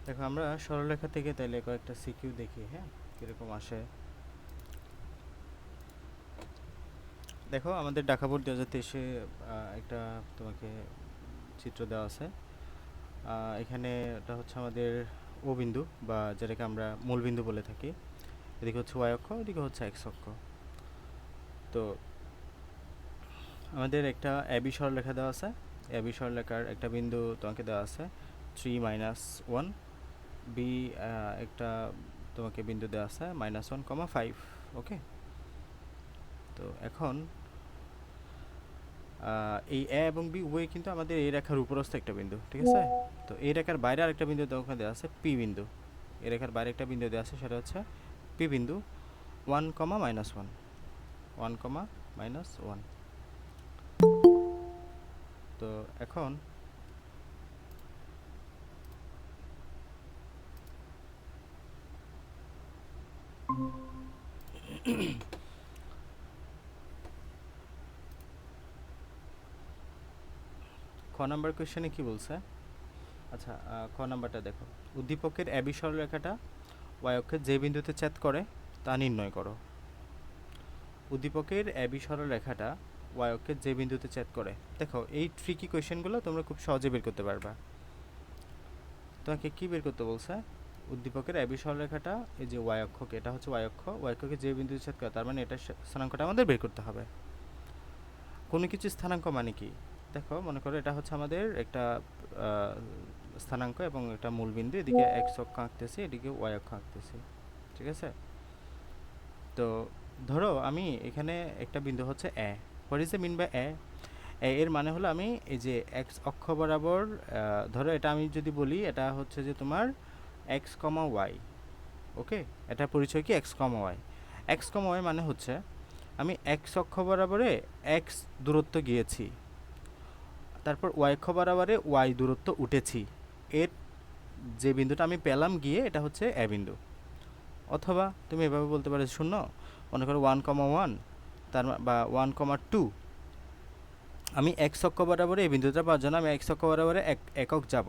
দেখো আমরা সরলরেখা থেকে তাইলে কয়েকটা সিকিউ দেখি, হ্যাঁ, কীরকম আসে। দেখো আমাদের ঢাকা বোর্ড 2023-এ একটা তোমাকে চিত্র দেওয়া আছে। এখানে এটা হচ্ছে আমাদের ও বিন্দু, বা যেটাকে আমরা মূলবিন্দু বলে থাকি। এদিকে হচ্ছে ওয়াই অক্ষ, এদিকে হচ্ছে এক্স অক্ষ। তো আমাদের একটা এবি সরলরেখা দেওয়া আছে। এবি সরলরেখার একটা বিন্দু তোমাকে দেওয়া আছে 3-1, বি একটা তোমাকে বিন্দু দেওয়া আছে -1, 5। ওকে, তো এখন এই এ এবং বি উভয়ই কিন্তু আমাদের এই রেখার উপরস্থ একটা বিন্দু, ঠিক আছে। তো এই রেখার বাইরে আরেকটা বিন্দু ওখানে দেওয়া আছে পি বিন্দু। এই রেখার বাইরে একটা বিন্দু দেওয়া আছে, সেটা হচ্ছে পি বিন্দু 1, -1, 1, -1। তো এখন খ নাম্বার কোয়েশ্চেনে কি বলছে? আচ্ছা, খ নাম্বারটা দেখো, উদ্দীপকের এবি সরলরেখাটা ওয়াই অক্ষের যে বিন্দুতে ছেদ করে তা নির্ণয় করো। উদ্দীপকের এবি সরলরেখাটা ওয়াই অক্ষের যে বিন্দুতে ছেদ করে। দেখো এই ট্রিকি কোয়েশ্চেনগুলো তোমরা খুব সহজে বের করতে পারবা। তোমাকে কি বের করতে বলছে? উদ্দীপকের এবি সরলরেখাটা, এই যে ওয়াই অক্ষকে, এটা হচ্ছে ওয়াই অক্ষ, ওয়াই অক্ষকে যে বিন্দুতে ছেদ করে, তার মানে এটা স্থানাঙ্কটা আমাদের বের করতে হবে। কোনো কিছু স্থানাঙ্ক মানে কি? দেখো মনে করো এটা হচ্ছে আমাদের একটা স্থানাঙ্ক এবং একটা মূলবিন্দু, এদিকে এক্স অক্ষ আঁকতেছি, এদিকে ওয়াই অক্ষ আঁকতেছি, ঠিক আছে। তো ধরো আমি এখানে একটা বিন্দু হচ্ছে A. What is the mean by A? এর মানে হলো আমি এই যে এক্স অক্ষ বরাবর, ধরো এটা আমি যদি বলি এটা হচ্ছে যে তোমার এক্স কমা ওয়াই। ওকে, এটা পরিচয় কি? এক্স কমা ওয়াই। এক্স কমা ওয়াই মানে হচ্ছে আমি এক্স অক্ষ বরাবরে এক্স দূরত্ব গিয়েছি, তারপর ওয়াই অক্ষ বরাবরে ওয়াই দূরত্ব উঠেছি। এর যে বিন্দুটা আমি পেলাম গিয়ে, এটা হচ্ছে এ বিন্দু। অথবা তুমি এভাবে বলতে পারো, শূন্য, মনে করো 1, 1, তার বা 1, 2। আমি এক্স অক্ষ বরাবরে এই বিন্দুটা পাওয়ার জন্য আমি এক্স অক্ষ বরাবরে একক যাব,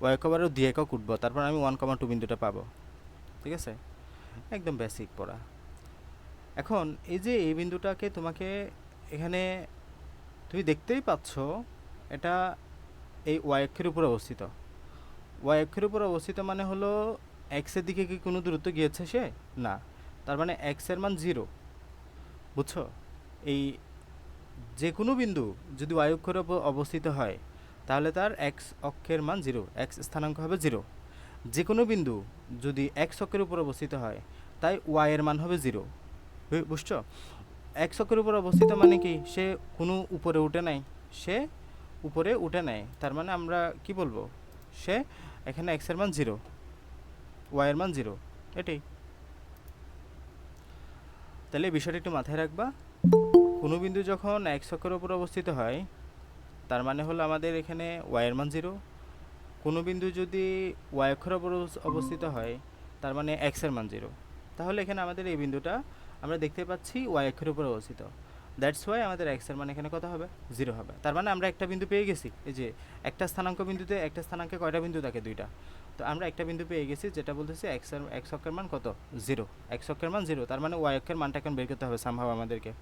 ওয়াই অক্ষ বরাবর 2 একক উঠবো, তারপর আমি 1, 2 বিন্দুটা পাবো, ঠিক আছে। একদম বেসিক পড়া। এখন এই যে এই বিন্দুটাকে তোমাকে এখানে তুমি দেখতেই পাচ্ছ, এটা এই ওয়াই অক্ষের উপর অবস্থিত। ওয়াই অক্ষের উপর অবস্থিত মানে হলো এক্সের দিকে কি কোনো দূরত্ব গিয়েছে সে? না। তার মানে এক্সের মান 0, বুঝছো? এই যে কোনো বিন্দু যদি ওয়াই অক্ষের উপর অবস্থিত হয়, তাহলে তার এক্স অক্ষের মান 0, এক্স স্থানাঙ্ক হবে 0। যে কোনো বিন্দু যদি এক্স অক্ষের উপর অবস্থিত হয়, তাই ওয়াই এর মান হবে 0। বুঝছো? এক্স অক্ষের উপর অবস্থিত মানে কি? সে কোনো উপরে উঠে নাই, সে উপরে উঠে নেয়, তার মানে আমরা কি বলবো? সে এখানে এক্স এর মান 0, ওয়াই এর মান 0, এটাই। তাহলে এই বিষয়টা একটু মাথায় রাখবা। কোনো বিন্দু যখন এক্স অক্ষের উপর অবস্থিত হয়, তার মানে হলো আমাদের এখানে ওয়াই এর মান 0। কোনো বিন্দু যদি ওয়াই অক্ষের উপর অবস্থিত হয়, তার মানে এক্স এর মান 0। তাহলে এখানে আমাদের এই বিন্দুটা আমরা দেখতে পাচ্ছি ওয়াই অক্ষের উপর অবস্থিত। দ্যাটস ওয়াই আমাদের এক্স এর মান এখানে কত হবে? 0 হবে। তার মানে আমরা একটা বিন্দু পেয়ে গেছি। এই যে একটা স্থানাঙ্ক বিন্দুতে, একটা স্থানাঙ্কে কয়টা বিন্দু থাকে? 2টা। তো আমরা একটা বিন্দু পেয়ে গেছি, যেটা বলতেছে এক্স অক্ষের মান কত? 0। এক্স অক্ষের মান 0, তার মানে ওয়াই অক্ষের মানটা এখন বের করতে হবে সামহাও আমাদেরকে।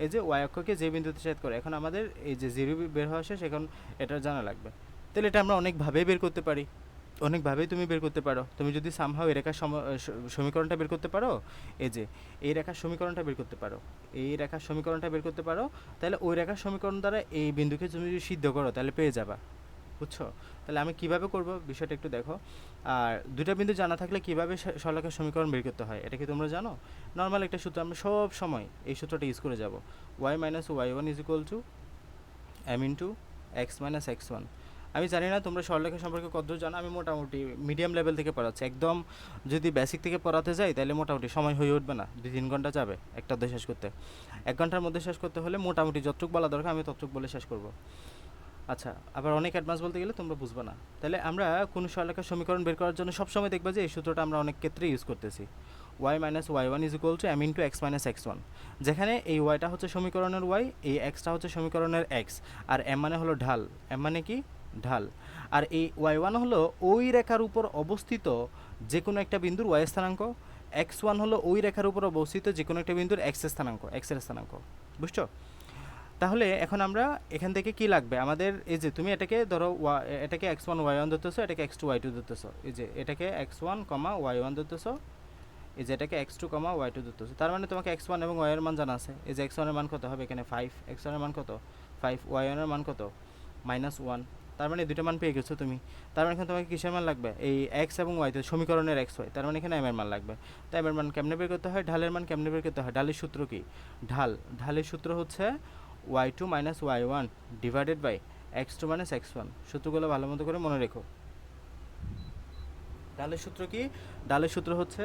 এই যে ওয়াই অক্ষকে যে বিন্দুতে ছেদ করে, এখন আমাদের এই যে 0 বের হওয়া শেষ, এখন এটা জানা লাগবে। তাহলে এটা আমরা অনেকভাবেই বের করতে পারি, অনেকভাবেই তুমি বের করতে পারো। তুমি যদি সামহাও এই রেখার সমীকরণটা বের করতে পারো, এই যে এই রেখার সমীকরণটা বের করতে পারো, এই রেখার সমীকরণটা বের করতে পারো, তাহলে ওই রেখার সমীকরণ দ্বারা এই বিন্দুকে তুমি যদি সিদ্ধ করো, তাহলে পেয়ে যাবা। বুঝছো? তাহলে আমি কিভাবে করব বিষয়টা একটু দেখো। আর দুইটা বিন্দু জানা থাকলে কিভাবে সরলরেখার সমীকরণ বের করতে হয়, এটা কি তোমরা জানো? নর্মাল একটা সূত্র, আমরা সব সময় এই সূত্রটা ইউজ করে যাব। y - y1 = m * x - x1। আমি জানি না তোমরা সরলরেখা সম্পর্কে কতদূর জানো, আমি মোটামুটি মিডিয়াম লেভেল থেকে পড়াচ্ছি। একদম যদি বেসিক থেকে পড়াতে যাই, তাহলে মোটামুটি সময় হয়ে উঠবে না, 2-3 ঘন্টা যাবে একটা অধ্যায় শেষ করতে। 1 ঘন্টার মধ্যে শেষ করতে হলে মোটামুটি যতটুকু বলা দরকার আমি ততটুকু বলে শেষ করব। আচ্ছা, আবার অনেক অ্যাডভান্স বলতে গেলে তোমরা বুঝবে না। তাহলে আমরা কোনো সরলরেখার সমীকরণ বের করার জন্য সবসময় দেখবা যে এই সূত্রটা আমরা অনেক ক্ষেত্রে ইউজ করতেছি। y - y1 = m * x - x1। যেখানে এই ওয়াইটা হচ্ছে সমীকরণের ওয়াই, এই এক্সটা হচ্ছে সমীকরণের এক্স, আর m মানে হলো ঢাল। m মানে কি? ঢাল। আর এই y1 হলো ওই রেখার উপর অবস্থিত যে কোনো একটা বিন্দুর y স্থানাঙ্ক, x1 হলো ওই রেখার উপর অবস্থিত যে কোনো একটা বিন্দুর x স্থানাঙ্ক, x এর স্থানাঙ্ক। বুঝছো? তাহলে এখন আমরা এখান থেকে কি লাগবে আমাদের, এই যে তুমি এটাকে ধরো এটাকে x1 y1 ধরতেছো, এটাকে x2 y2 ধরতেছো, এই যে এটাকে x1 y1 ধরতেছো, এই যে এটাকে x2 y2 ধরতেছো। তার মানে তোমাকে x1 এবং y এর মান জানা আছে। এই যে x1 এর মান কত হবে এখানে 5, x1 এর মান কত 5, y1 এর মান কত -1। তার মানে দুটো মান পেয়ে গেছো তুমি। তার মানে এখানে তোমাকে কিসের মান লাগবে, এই x এবং y তে সমীকরণের x y, তার মানে এখানে m এর মান লাগবে। তো m এর মান কেমনে বের করতে হয়, ঢালের মান কেমনে বের করতে হয়, ঢালের সূত্র কি, ঢালের সূত্র হচ্ছে y2 y1 divided by x2 x1। সূত্রগুলো ভালো মতো করে মনে রেখো। ঢালের সূত্র কি, ঢালের সূত্র হচ্ছে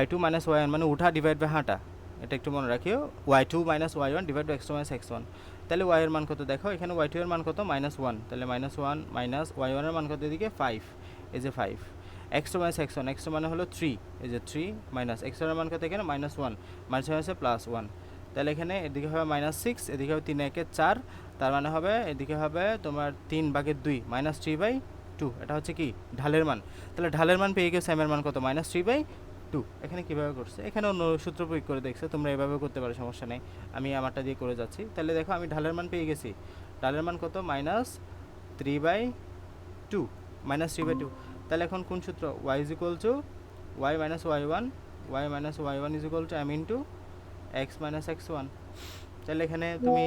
y2 y1 মানে উঠা ডিভাইড বাই হাঁটা, এটা একটু মনে রাখিও, y2 y1 divide by x2 x1। তাহলে y এর মান কত দেখো, এখানে y2 এর মান কত -1, তাহলে -1 মাইনাস y1 এর মান কত এদিকে 5, এই যে 5, x2 x1, x2 মানে হলো 3, এই যে 3 মাইনাস x1 এর মান কত এখানে -1, মাইনাস হয়েছে +1, তাহলে এখানে এদিকে হবে -6, এদিকে হবে 3 একে 4, তার মানে হবে এদিকে হবে তোমার 3/2 -3/2, এটা হচ্ছে কি ঢালের মান। তাহলে ঢালের মান পেয়ে গেছে, m এর মান কত -3/2। এখানে কীভাবে করছে, এখানে অন্য সূত্র প্রয়োগ করে দেখছে, তোমরা এভাবেও করতে পারো, সমস্যা নেই, আমি আমারটা দিয়ে করে যাচ্ছি। তাহলে দেখো আমি ঢালের মান পেয়ে গেছি, ঢালের মান কত -3/2, -3/2। তাহলে এখন কোন সূত্র, y = y y1, y y1 = m into x x1। তাহলে এখানে তুমি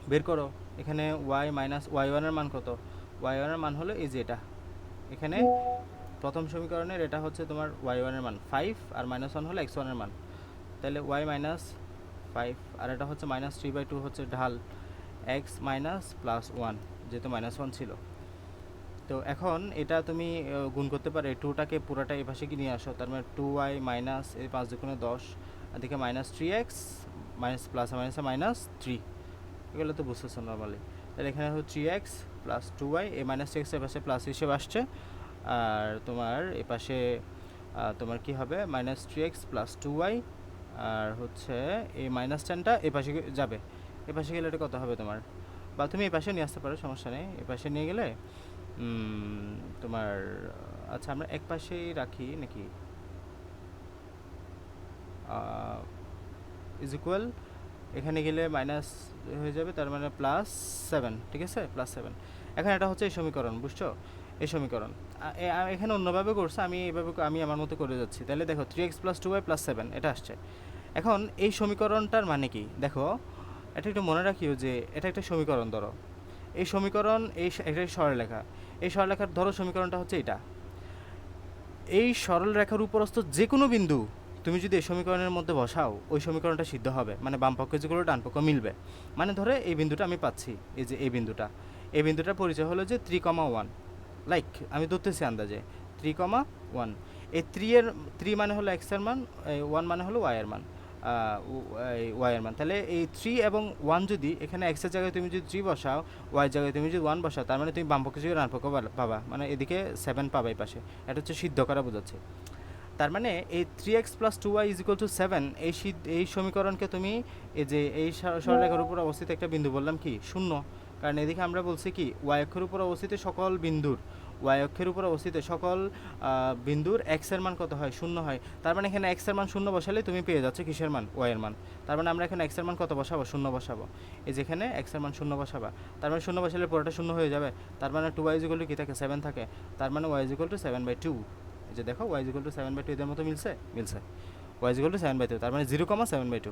বের করো, এখানে y y1 এর মান কত, y1 এর মান হলো এই যে এটা, এখানে প্রথম সমীকরণের এটা হচ্ছে তোমার y1 এর মান 5 আর -1 হলো x1 এর মান, তাহলে y -5 আর এটা হচ্ছে -3/2 হচ্ছে ঢাল, x +1 যেহেতু -1 ছিল। তো এখন এটা তুমি গুণ করতে পারো, এই 2টাকে পুরোটা এই পাশে কি নিয়ে আসো, তার মানে 2y মাইনাস এই 5 দুগুণে 10, এদিকে -3x মাইনাস প্লাস মাইনাস 3, এগুলো তো বুঝতেছো নর্মালি। তাহলে এখানে হচ্ছে 3x + 2y, এই -3x এর পাশে প্লাস হিসেবে আসছে, আর তোমার এ পাশে তোমার কি হবে -3x + 2y, আর হচ্ছে এই -10টা এ পাশে যাবে, এ পাশে গেলে এটা কত হবে তোমার, বা তুমি এই পাশে নিয়ে আসতে পারো, সমস্যা নেই, এ পাশে নিয়ে গেলে তোমার, আচ্ছা আমরা এক পাশেই রাখি নাকি, ইকুয়াল, এখানে গেলে মাইনাস হয়ে যাবে, তার মানে +7, ঠিক আছে, +7। এখন এটা হচ্ছে এই সমীকরণ, বুঝছো, এই সমীকরণ এখানে অন্যভাবে করছে, আমি এইভাবে আমি আমার মতো করে যাচ্ছি। তাহলে দেখো 3x + 2y + 7 এটা আসছে। এখন এই সমীকরণটার মানে কি দেখো, এটা একটু মনে রাখিও যে এটা একটা সমীকরণ, ধরো এই সমীকরণ, একটা সরলরেখা, এই সরলরেখার ধরো সমীকরণটা হচ্ছে এটা, এই সরলরেখার উপরস্থ যে কোনো বিন্দু তুমি যদি এই সমীকরণের মধ্যে বসাও, ওই সমীকরণটা সিদ্ধ হবে, মানে বাম পক্ষে যেগুলো ডান পক্ষ মিলবে। মানে ধরে এই বিন্দুটা আমি পাচ্ছি, এই যে এই বিন্দুটার পরিচয় হলো যে 3,1, লাইক আমি ধরতেছি আন্দাজে 3,1, এই 3 মানে হলো x এর মান, 1 মানে হলো y এর মান, y এর মান। তাহলে এই 3 এবং 1 যদি এখানে x এর জায়গায় তুমি যদি 3 বসাও, y এর জায়গায় তুমি যদি 1 বসাও, তার মানে তুমি বাম পক্ষে থেকে ডান পক্ষ পাবা, মানে এদিকে 7 পাবা এই পাশে, এটা হচ্ছে সিদ্ধ করা বোঝাচ্ছে। তার মানে এই 3x + 2y = 7, এই সমীকরণকে তুমি এই যে এই সরলরেখার উপর অবস্থিত একটা বিন্দু বললাম কি 0, কারণ এদিকে আমরা বলছি কি y অক্ষের উপর অবস্থিত সকল বিন্দুর, y অক্ষের উপর অবস্থিত সকল বিন্দুর x এর মান কত হয়, 0 হয়। তার মানে এখানে x এর মান 0 বসালে তুমি পেয়ে যাচ্ছ কিসের মান, y এর মান। তার মানে আমরা এখানে x এর মান কত বসাবো, 0 বসাবো, এই যেখানে x এর মান 0 বসাবা, তার মানে 0 বসালে পুরোটা 0 হয়ে যাবে, তার মানে 2y = কি থাকে, 7 থাকে, তার মানে y = 7/2। যে দেখো y = 7/2, এদের মতো মিলছে, y = 7/2, তার মানে 0,7/2।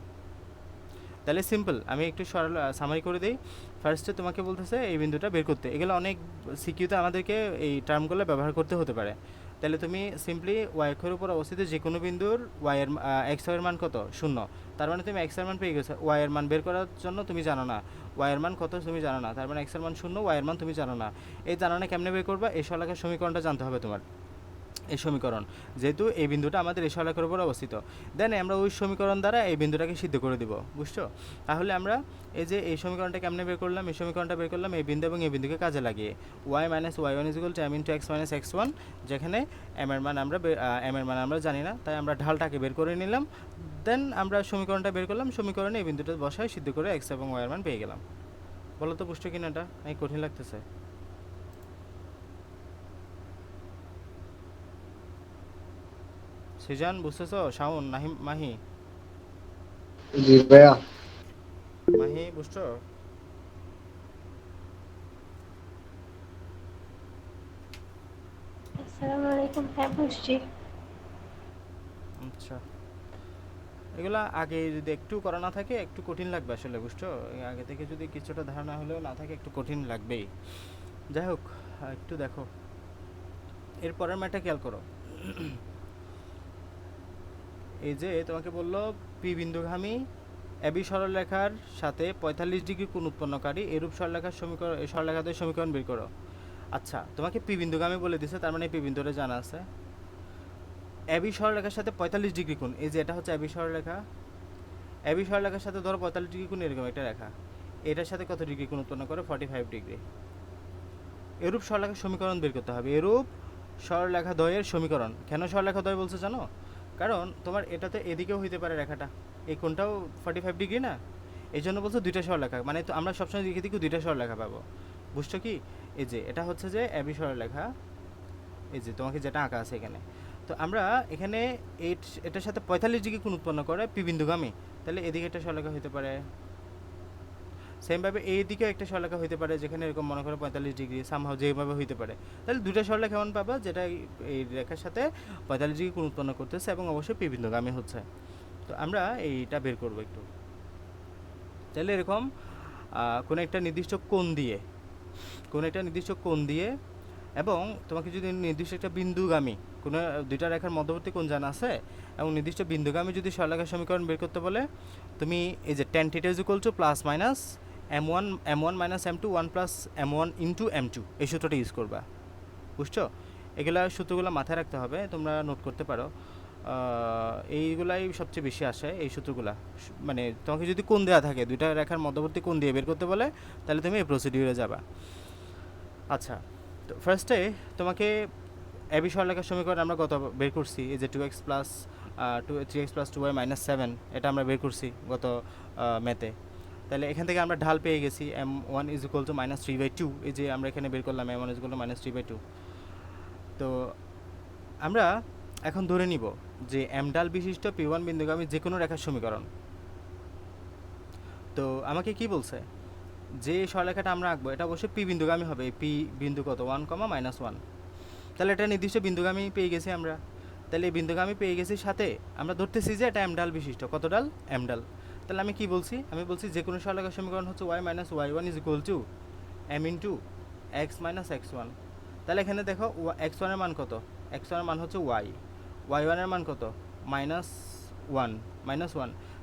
তাহলে সিম্পল, আমি একটু সরল সামারি করে দিই। ফার্স্টে তোমাকে বলতেছে এই বিন্দুটা বের করতে, এগুলো অনেক সিকিউতে আমাদেরকে এই টার্মগুলো ব্যবহার করতে হতে পারে। তাহলে তুমি সিম্পলি y অক্ষের উপর অবস্থিত যে কোনো বিন্দুর x এর মান কত, 0, তার মানে তুমি x এর মান পেয়ে গেছো। y এর মান বের করার জন্য তুমি জানো না y এর মান কত, তুমি জানো না, তার মানে x এর মান 0, y এর মান তুমি জানো না। এই জানো না কেমনে বের করবা, এই সরলরেখার সমীকরণটা জানতে হবে তোমার, এই সমীকরণ, যেহেতু এই বিন্দুটা আমাদের এই সরলরেখার উপর অবস্থিত, দেন আমরা ওই সমীকরণ দ্বারা এই বিন্দুটাকে সিদ্ধ করে দিব, বুঝছো। তাহলে আমরা এই যে এই সমীকরণটা কেমনে বের করলাম, এই সমীকরণটা বের করলাম এই বিন্দু এবং এই বিন্দুকে কাজে লাগিয়ে, y y1 = m × x - x1, যেখানে m এর মান আমরা জানি না, তাই আমরা ঢালটাকে বের করে নিলাম, দেন আমরা সমীকরণটা বের করলাম, সমীকরণে এই বিন্দুটা বসায় সিদ্ধ করে x এবং y এর মান পেয়ে গেলাম। বলো তো পুষ্ট কিনা, এটা নাকি কঠিন লাগতেছে? সিজান বুঝতেছো? শাওন, নাহিম, মাহি, জি ভাইয়া। মাহি বুঝছো? আসসালামু আলাইকুম, হ্যাঁ বুঝছি। আচ্ছা, এগুলা আগে যদি একটু করা না থাকে একটু কঠিন লাগবে আসলে, বুঝছো? আগে থেকে যদি কিছুটা ধারণা হলেও না থাকে একটু কঠিন লাগবেই। যাই হোক, একটু দেখো এর পরের ম্যাটটা খেয়াল করো। এই যে তোমাকে বললো পি বিন্দুগামী এবি সরলরেখার সাথে 45 ডিগ্রি কোণ উৎপন্নকারী এরূপ সরলরেখার সমীকরণ, সরলরেখাদের সমীকরণ বের করো। আচ্ছা, তোমাকে পি বিন্দুগামী বলে দিছে, তার মানে পি বিন্দুটা জানা আছে। এবি সরলরেখার সাথে 45 ডিগ্রি কোণ, এই যে এটা হচ্ছে এবি সরলরেখা। এবি সরলরেখার সাথে ধরো 45 ডিগ্রি কোণ এরকম একটা রেখা, এটার সাথে কত ডিগ্রি কোণ উৎপন্ন করে? 45 ডিগ্রি। এরূপ সরলরেখার সমীকরণ বের করতে হবে। এরূপ সরলরেখা দ্বয়ের সমীকরণ। কেন সরলরেখা দ্বয় বলছে জানো? কারণ তোমার এটাতে এদিকেও হইতে পারে রেখাটা, এই কোণটাও 45 ডিগ্রি না, এই জন্য বলছে দুইটা সরলরেখা, মানে তো আমরা সবসময় দিকে দিকে দুইটা সরলরেখা পাবো। বুঝছো কি? এই যে এটা হচ্ছে যে এবি সরলরেখা, এই যে তোমাকে যেটা আঁকা আছে এখানে। তো আমরা এখানে এটার সাথে 45 ডিগ্রি কোণ উৎপন্ন করে পি বিন্দুগামী, তাহলে এদিকে একটা সরলরেখা হতে পারে। সেমভাবে এই দিকেও একটা সরলরেখা হতে পারে, যেখানে এরকম মনে করো 45 ডিগ্রি, সামহাও যেভাবে হতে পারে। তাহলে দুটো সরলরেখা এমন পাবা যেটা এই রেখার সাথে 45 ডিগ্রি কোণ উৎপন্ন করতেছে এবং অবশ্যই পি বিন্দুগামী হচ্ছে। তো আমরা এইটা বের করবো একটু। তাহলে এরকম কোনো একটা নির্দিষ্ট কোণ দিয়ে, কোনো একটা নির্দিষ্ট কোণ দিয়ে, এবং তোমাকে যদি নির্দিষ্ট একটা বিন্দুগামী কোনো দুইটা রেখার মধ্যবর্তী কোণ জানা আছে এবং নির্দিষ্ট বিন্দুগামী যদি সরলরেখার সমীকরণ বের করতে বলে, তুমি এই যে tan theta is equal to plus minus m1 minus m2 1 plus m1 into m2, এই সূত্রটা ইউজ করবা। বুঝছো? এগুলা সূত্রগুলো মাথায় রাখতে হবে, তোমরা নোট করতে পারো। এইগুলাই সবচেয়ে বেশি আসে এই সূত্রগুলা। মানে তোমাকে যদি কোণ দেওয়া থাকে, দুইটা রেখার মধ্যবর্তী কোণ দিয়ে বের করতে বলে, তাহলে তুমি এই প্রসিডিউরে যাবা। আচ্ছা, তো ফার্স্টে তোমাকে এবি সরলরেখার সমীকরণ আমরা কত বের করছি? এই যে 2x plus 3x plus 2y minus 7, এটা আমরা বের করছি গত ম্যাথে। তাহলে এখান থেকে আমরা ঢাল পেয়ে গেছি m1 is equal two minus 3/2, এই যে আমরা এখানে বের করলাম m1 is equal two minus 3/2। তো আমরা এখন ধরে নিব যে m ঢাল বিশিষ্ট p1 বিন্দুগামী যে কোনো রেখার সমীকরণ। তো আমাকে কি বলছে? যে সরলরেখাটা আমরা আঁকবো এটা অবশ্যই পি বিন্দুগামী হবে। পি বিন্দু কত? 1, -1। তাহলে এটা নির্দিষ্ট বিন্দুগামী পেয়ে গেছি আমরা। তাহলে এই বিন্দুগামী পেয়ে গেছি, সাথে আমরা ধরতেছি যে এটা এম ডাল বিশিষ্ট। কত ডাল? এম ডাল। তাহলে আমি কি বলছি? আমি বলছি যে কোনো সরলরেখার সমীকরণ হচ্ছে y minus y1 is equal two m into x minus x1। তাহলে এখানে দেখো x1 এর মান কত? x1 এর মান হচ্ছে y, y1 এর মান কত? -1।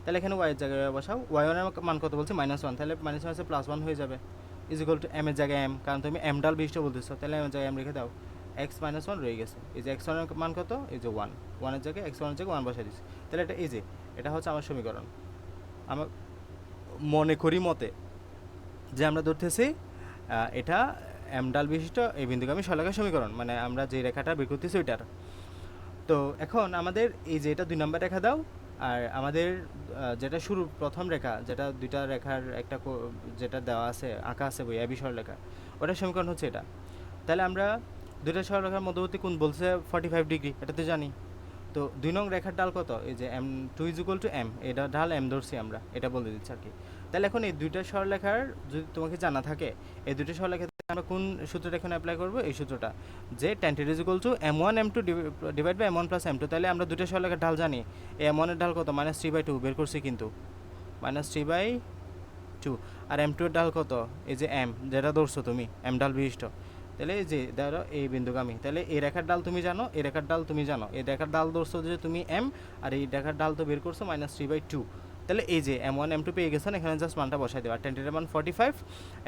তাহলে এখানে y এর জায়গায় বসাও, y1 এর মান কত বলছি? -1। তাহলে মাইনাস আছে +1 হয়ে যাবে, ইজ ইকুয়াল টু m এর জায়গায় m, কারণ তুমি m ডাল বিশিষ্ট বলতেছো, তাহলে m এর জায়গায় m রেখে দাও। x-1 রয়ে গেছে, এই যে x1 এর মান কত? এই যে 1 এর জায়গায় x1 এর জায়গায় 1 বসাই দিচ্ছি। তাহলে এটা এই যে এটা হচ্ছে আমার সমীকরণ। আমার মনে করি মতে যে আমরা ধরতেছি এটা এম ডাল বিশিষ্ট এই বিন্দুগামী সরলরেখার সমীকরণ, মানে আমরা যে রেখাটা বের করতেছি ওইটার। তো এখন আমাদের এই যে এটা 2 নম্বর রেখা দাও, আর আমাদের যেটা শুরু প্রথম রেখা, যেটা দুইটা রেখার একটা যেটা দেওয়া আছে আঁকা আছে বই এবি সরলরেখা, ওটার সমীকরণ হচ্ছে এটা। তাহলে আমরা দুইটা সরলরেখার মধ্যবর্তী কোণ বলছে 45 ডিগ্রি, এটা তো জানি। তো 2 নং রেখার ডাল কত? এই যে m2 is equal two m, এটা ঢাল m ধরছি আমরা, এটা বলে দিচ্ছি আর কি। তাহলে এখন এই দুইটা সরলরেখার যদি তোমাকে জানা থাকে, এই দুইটা সরলরেখা আমরা কোন সূত্রটা এখন অ্যাপ্লাই করব? এই সূত্রটা, যে tan θ is equal to m1 m2 divide by m1 plus m2। তাহলে আমরা দুইটা সরলরেখার ঢাল জানি। এই m1 এর ঢাল কত? -3/2 বের করছি কিন্তু, -3/2। আর m2 এর ঢাল কত? এই যে m, যেটা ধরছো তুমি m ঢাল বিশিষ্ট। তাহলে এই যে ধরো এই বিন্দুগামী, তাহলে এই রেখার ডাল তুমি জানো, এই রেখার ডাল তুমি জানো, এই রেখার ডাল ধরছো যে তুমি m, আর এই রেখার ডাল তো বের করছো -3/2। তাহলে এই যে m1 m2 পেয়ে গেছেন, এখানে জাস্ট মানটা বসাই দেওয়া। tan এর মান 45,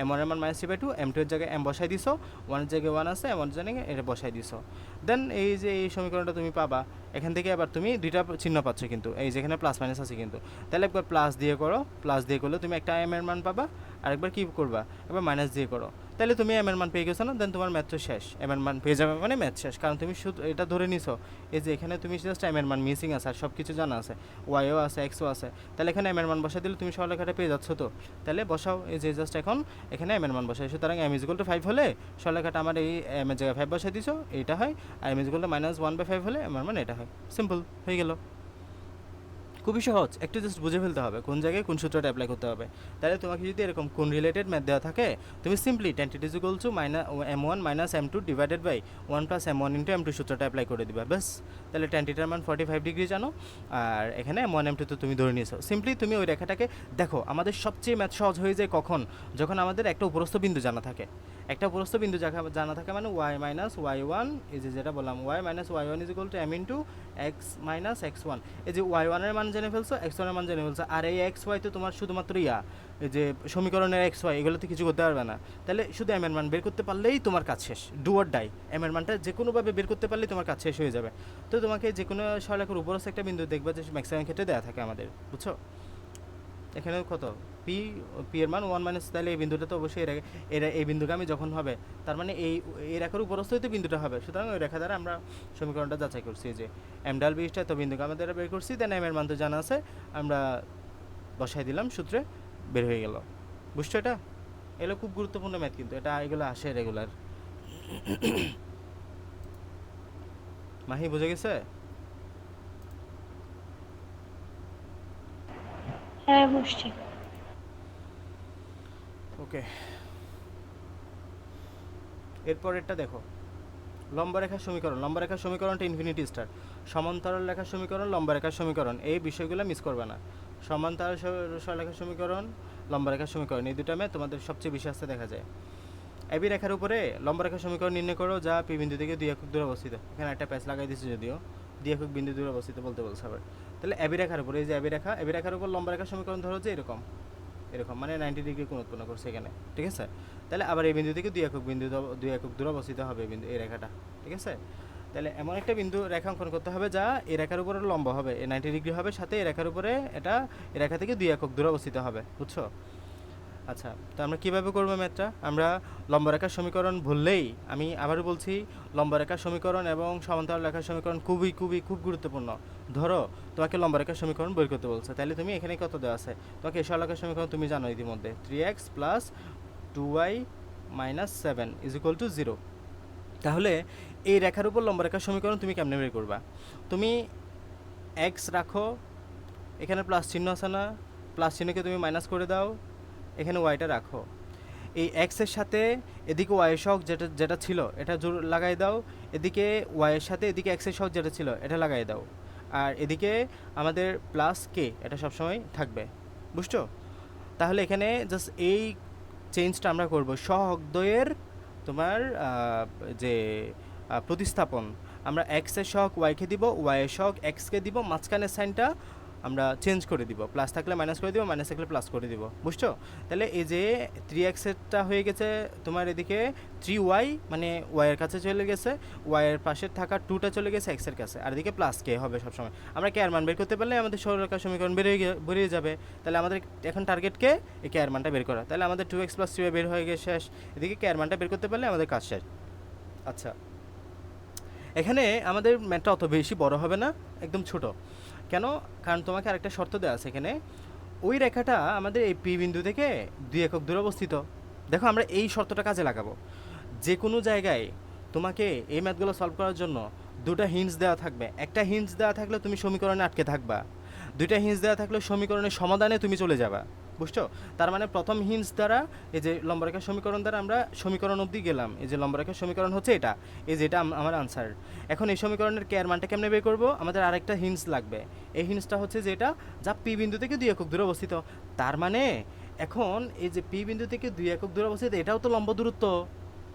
m1 এর মান -3/2, m2 এর জায়গায় m বসাই দিছো, 1 এর জায়গায় 1 আছে, m1 এর জায়গায় এটা বসাই দিছো। দেন এই যে এই সমীকরণটা তুমি পাবা, এখান থেকে আবার তুমি দুইটা চিহ্ন পাচ্ছ কিন্তু, এই যেখানে প্লাস মাইনাস আছে কিন্তু। তাহলে একবার প্লাস দিয়ে করো, প্লাস দিয়ে করলে তুমি একটা m এর মান পাবা, আরেকবার কি করবা? একবার মাইনাস দিয়ে করো। তাহলে তুমি এম এর মান পেয়ে গেছো না, দেন তোমার ম্যাথ তো শেষ। এম এর মান পেয়ে যাবে মানে ম্যাথ শেষ, কারণ তুমি শুধু এটা ধরে নিছো এই যে এখানে তুমি জাস্ট এম এর মান মিসিং আছে আর সব কিছু জানা আছে, ওয়াইও আছে এক্সও আছে, তাহলে এখানে এম এর মান বসাই দিলে তুমি সরলরেখাটা পেয়ে যাচ্ছ। তো তাহলে বসাও এই যে জাস্ট এখন এখানে এম এর মান বসাই, সুতরাং এম ইজ ইকুয়াল টু 5 হলে সরলরেখাটা আমার এই এম এর জায়গায় 5 বসাই দিছো, এইটা হয়। আর এম ইজ ইকুয়াল টু -1/5 হলে এম এর মান এটা হয়। সিম্পল হয়ে গেল, খুবই সহজ। একটু জাস্ট বুঝে ফেলতে হবে কোন জায়গায় কোন সূত্রটা অ্যাপ্লাই করতে হবে। তাহলে তোমাকে যদি এরকম কোন রিলেটেড ম্যাথ দেওয়া থাকে, তুমি simply tan θ is equal to m1 - m2 divided by 1 + m1 * m2 সূত্রটা অ্যাপ্লাই করে দিবা, ব্যাস। তাহলে tan θ এর মান 45 ডিগ্রি জানো, আর এখানে m1 m2 তো তুমি ধরে নিয়েছো। সিম্পলি তুমি ওই রেখাটাকে দেখো, আমাদের সবচেয়ে ম্যাথ সহজ হয়ে যায় কখন, যখন আমাদের একটা উপরস্থ বিন্দু জানা থাকে। একটা উপরস্থ বিন্দু জানা থাকে মানে y - y1, এই যে যেটা বললাম y - y1 = m * x - x1। এই যে y1 এর মান জেনে ফেলছো, x1 এর মান জেনে ফেলছো, আর এই xy তো তোমার শুধুমাত্র এই যে সমীকরণের xy, এগুলোতে কিছু করতে পারবে না। তাহলে শুধু m এর মান বের করতে পারলেই তোমার কাজ শেষ, ডু অর ডাই। m এর মানটা যে কোনোভাবে বের করতে পারলেই তোমার কাজ শেষ হয়ে যাবে। তো তোমাকে যে কোনো সরলরেখার উপরস্থ একটা বিন্দু দেখবা যে ম্যাক্সিমাম ক্ষেত্রে দেওয়া থাকে আমাদের, বুঝছো। এখানে কত পি এর মান 1 তাহলে এই বিন্দুটা তো অবশ্যই এই বিন্দুগামী যখন হবে, তার মানে এই রেখার উপরস্থই তো বিন্দুটা হবে। সুতরাং ওই রেখা দ্বারা আমরা সমীকরণটা যাচাই করছি যে এম ডাল বিশটা তো বিন্দুগামী দ্বারা বের করছি, দেন এম এর মান তো জানা আছে, আমরা বসাই দিলাম সূত্রে, বের হয়ে গেল। বুঝছো এটা? এগুলো খুব গুরুত্বপূর্ণ ম্যাথ, কিন্তু এগুলো আসে রেগুলার। মাহি বুঝে গেছে? হ্যাঁ বুঝছি। ওকে, এরপরেরটা দেখো, লম্ব রেখার সমীকরণ। লম্ব রেখার সমীকরণটা ইনফিনিটি স্টার। সমান্তরাল রেখার সমীকরণ, লম্ব রেখার সমীকরণ, এই বিষয়গুলো মিস করবে না। সমান্তরাল সরলরেখার সমীকরণ, লম্ব রেখার সমীকরণ, এই দুটো ম্যাথ তোমাদের সবচেয়ে বেশি আসতে দেখা যায়। এবি রেখার উপরে লম্ব রেখার সমীকরণ নির্ণয় করো যা পি বিন্দু থেকে 2 একক দূরে অবস্থিত। এখানে একটা প্যাচ লাগাই দিয়েছি, যদিও 2 একক বিন্দু দূরে অবস্থিত বলতে বলছে আবার। তাহলে এবি রেখার উপরে, এই যে এবি রেখার উপর লম্ব রেখার সমীকরণ ধরো যে এরকম মানে 90 ডিগ্রি কোণ উৎপন্ন করছে এখানে, ঠিক আছে। তাহলে আবার এই বিন্দু থেকে 2 একক দূরে অবস্থিত হবে এই রেখাটা, ঠিক আছে। তাহলে এমন একটা বিন্দু রেখা অঙ্কন করতে হবে যা এই রেখার উপরে লম্ব হবে, এই 90 ডিগ্রি হবে, সাথে এই রেখার উপরে এটা এই রেখা থেকে 2 একক দূরে অবস্থিত হবে, বুঝছো। আচ্ছা, তো আমরা কীভাবে করবো ম্যাথটা? আমরা লম্ব রেখার সমীকরণ ভুললেই, আমি আবারও বলছি, লম্ব রেখার সমীকরণ এবং সমান্তরাল রেখার সমীকরণ খুব গুরুত্বপূর্ণ। ধরো তোমাকে লম্ব রেখার সমীকরণ বের করতে বলছে, তাহলে তুমি এখানে কত দেওয়া আছে, তোমাকে এই সরলরেখার সমীকরণ তুমি জানো ইতিমধ্যে, 3x + 2y - 7 = 0। তাহলে এই রেখার উপর লম্ব রেখার সমীকরণ তুমি কেমনে বের করবা? তুমি x রাখো, এখানে প্লাস চিহ্ন আছে না, প্লাস চিহ্নকে তুমি মাইনাস করে দাও, এখানে ওয়াইটা রাখো। এই এক্সের সাথে এদিকে ওয়াই সহগ যেটা ছিল এটা লাগাই দাও, এদিকে ওয়াইয়ের সাথে এদিকে এক্সের সহগ যেটা ছিল এটা লাগাই দাও, আর এদিকে আমাদের প্লাস কে এটা সবসময় থাকবে, বুঝছো। তাহলে এখানে জাস্ট এই চেঞ্জটা আমরা করব, সহগদ্বয়ের তোমার যে প্রতিস্থাপন, আমরা এক্সের সহগ ওয়াইকে দিব, ওয়াইয়ের সহগ এক্সকে দিব, মাঝখানের সাইনটা আমরা চেঞ্জ করে দিব, প্লাস থাকলে মাইনাস করে দিব, মাইনাস থাকলে প্লাস করে দিব, বুঝছো। তাহলে এই যে 3xটা হয়ে গেছে তোমার এদিকে 3y, মানে ওয়াইয়ের কাছে চলে গেছে, ওয়াইয়ের পাশে থাকা 2টা চলে গেছে এক্সের কাছে, আর এদিকে প্লাস কে হবে সবসময়। আমরা কে আর মান বের করতে পারলে আমাদের সরলরেখার সমীকরণ বেরিয়ে যাবে। তাহলে আমাদের এখন টার্গেট এই কে আর মানটা বের করা। তাহলে আমাদের 2x + 3y বের হয়ে গেছে শেষ, এদিকে কে আর মানটা বের করতে পারলে আমাদের কাজ শেষ। আচ্ছা, এখানে আমাদের ম্যাথটা অত বেশি বড় হবে না, একদম ছোট। কেন? কারণ তোমাকে আরেকটা শর্ত দেওয়া আছে এখানে, ওই রেখাটা আমাদের এই পি বিন্দু থেকে 2 একক দূরে অবস্থিত। দেখো আমরা এই শর্তটা কাজে লাগাবো। যে কোনো জায়গায় তোমাকে এই ম্যাথগুলো সলভ করার জন্য 2টা হিন্টস দেওয়া থাকবে। একটা হিন্টস দেওয়া থাকলে তুমি সমীকরণে আটকে থাকবা, 2টা হিন্টস দেওয়া থাকলে সমীকরণের সমাধানে তুমি চলে যাবা, বুঝছো। তার মানে প্রথম হিন্টস দ্বারা এই যে লম্বরেখার সমীকরণ দ্বারা আমরা সমীকরণ অবধি গেলাম, এই যে লম্বরেখার সমীকরণ হচ্ছে এটা, এই যে এটা আমার আনসার। এখন এই সমীকরণের কে আর মানটা কেমনে বের করবো? আমাদের আরেকটা হিন্টস লাগবে। এই হিন্টসটা হচ্ছে যে এটা যা পি বিন্দু থেকে 2 একক দূরে অবস্থিত। তার মানে এখন এই যে পি বিন্দু থেকে 2 একক দূরে অবস্থিত, এটাও তো লম্ব দূরত্ব,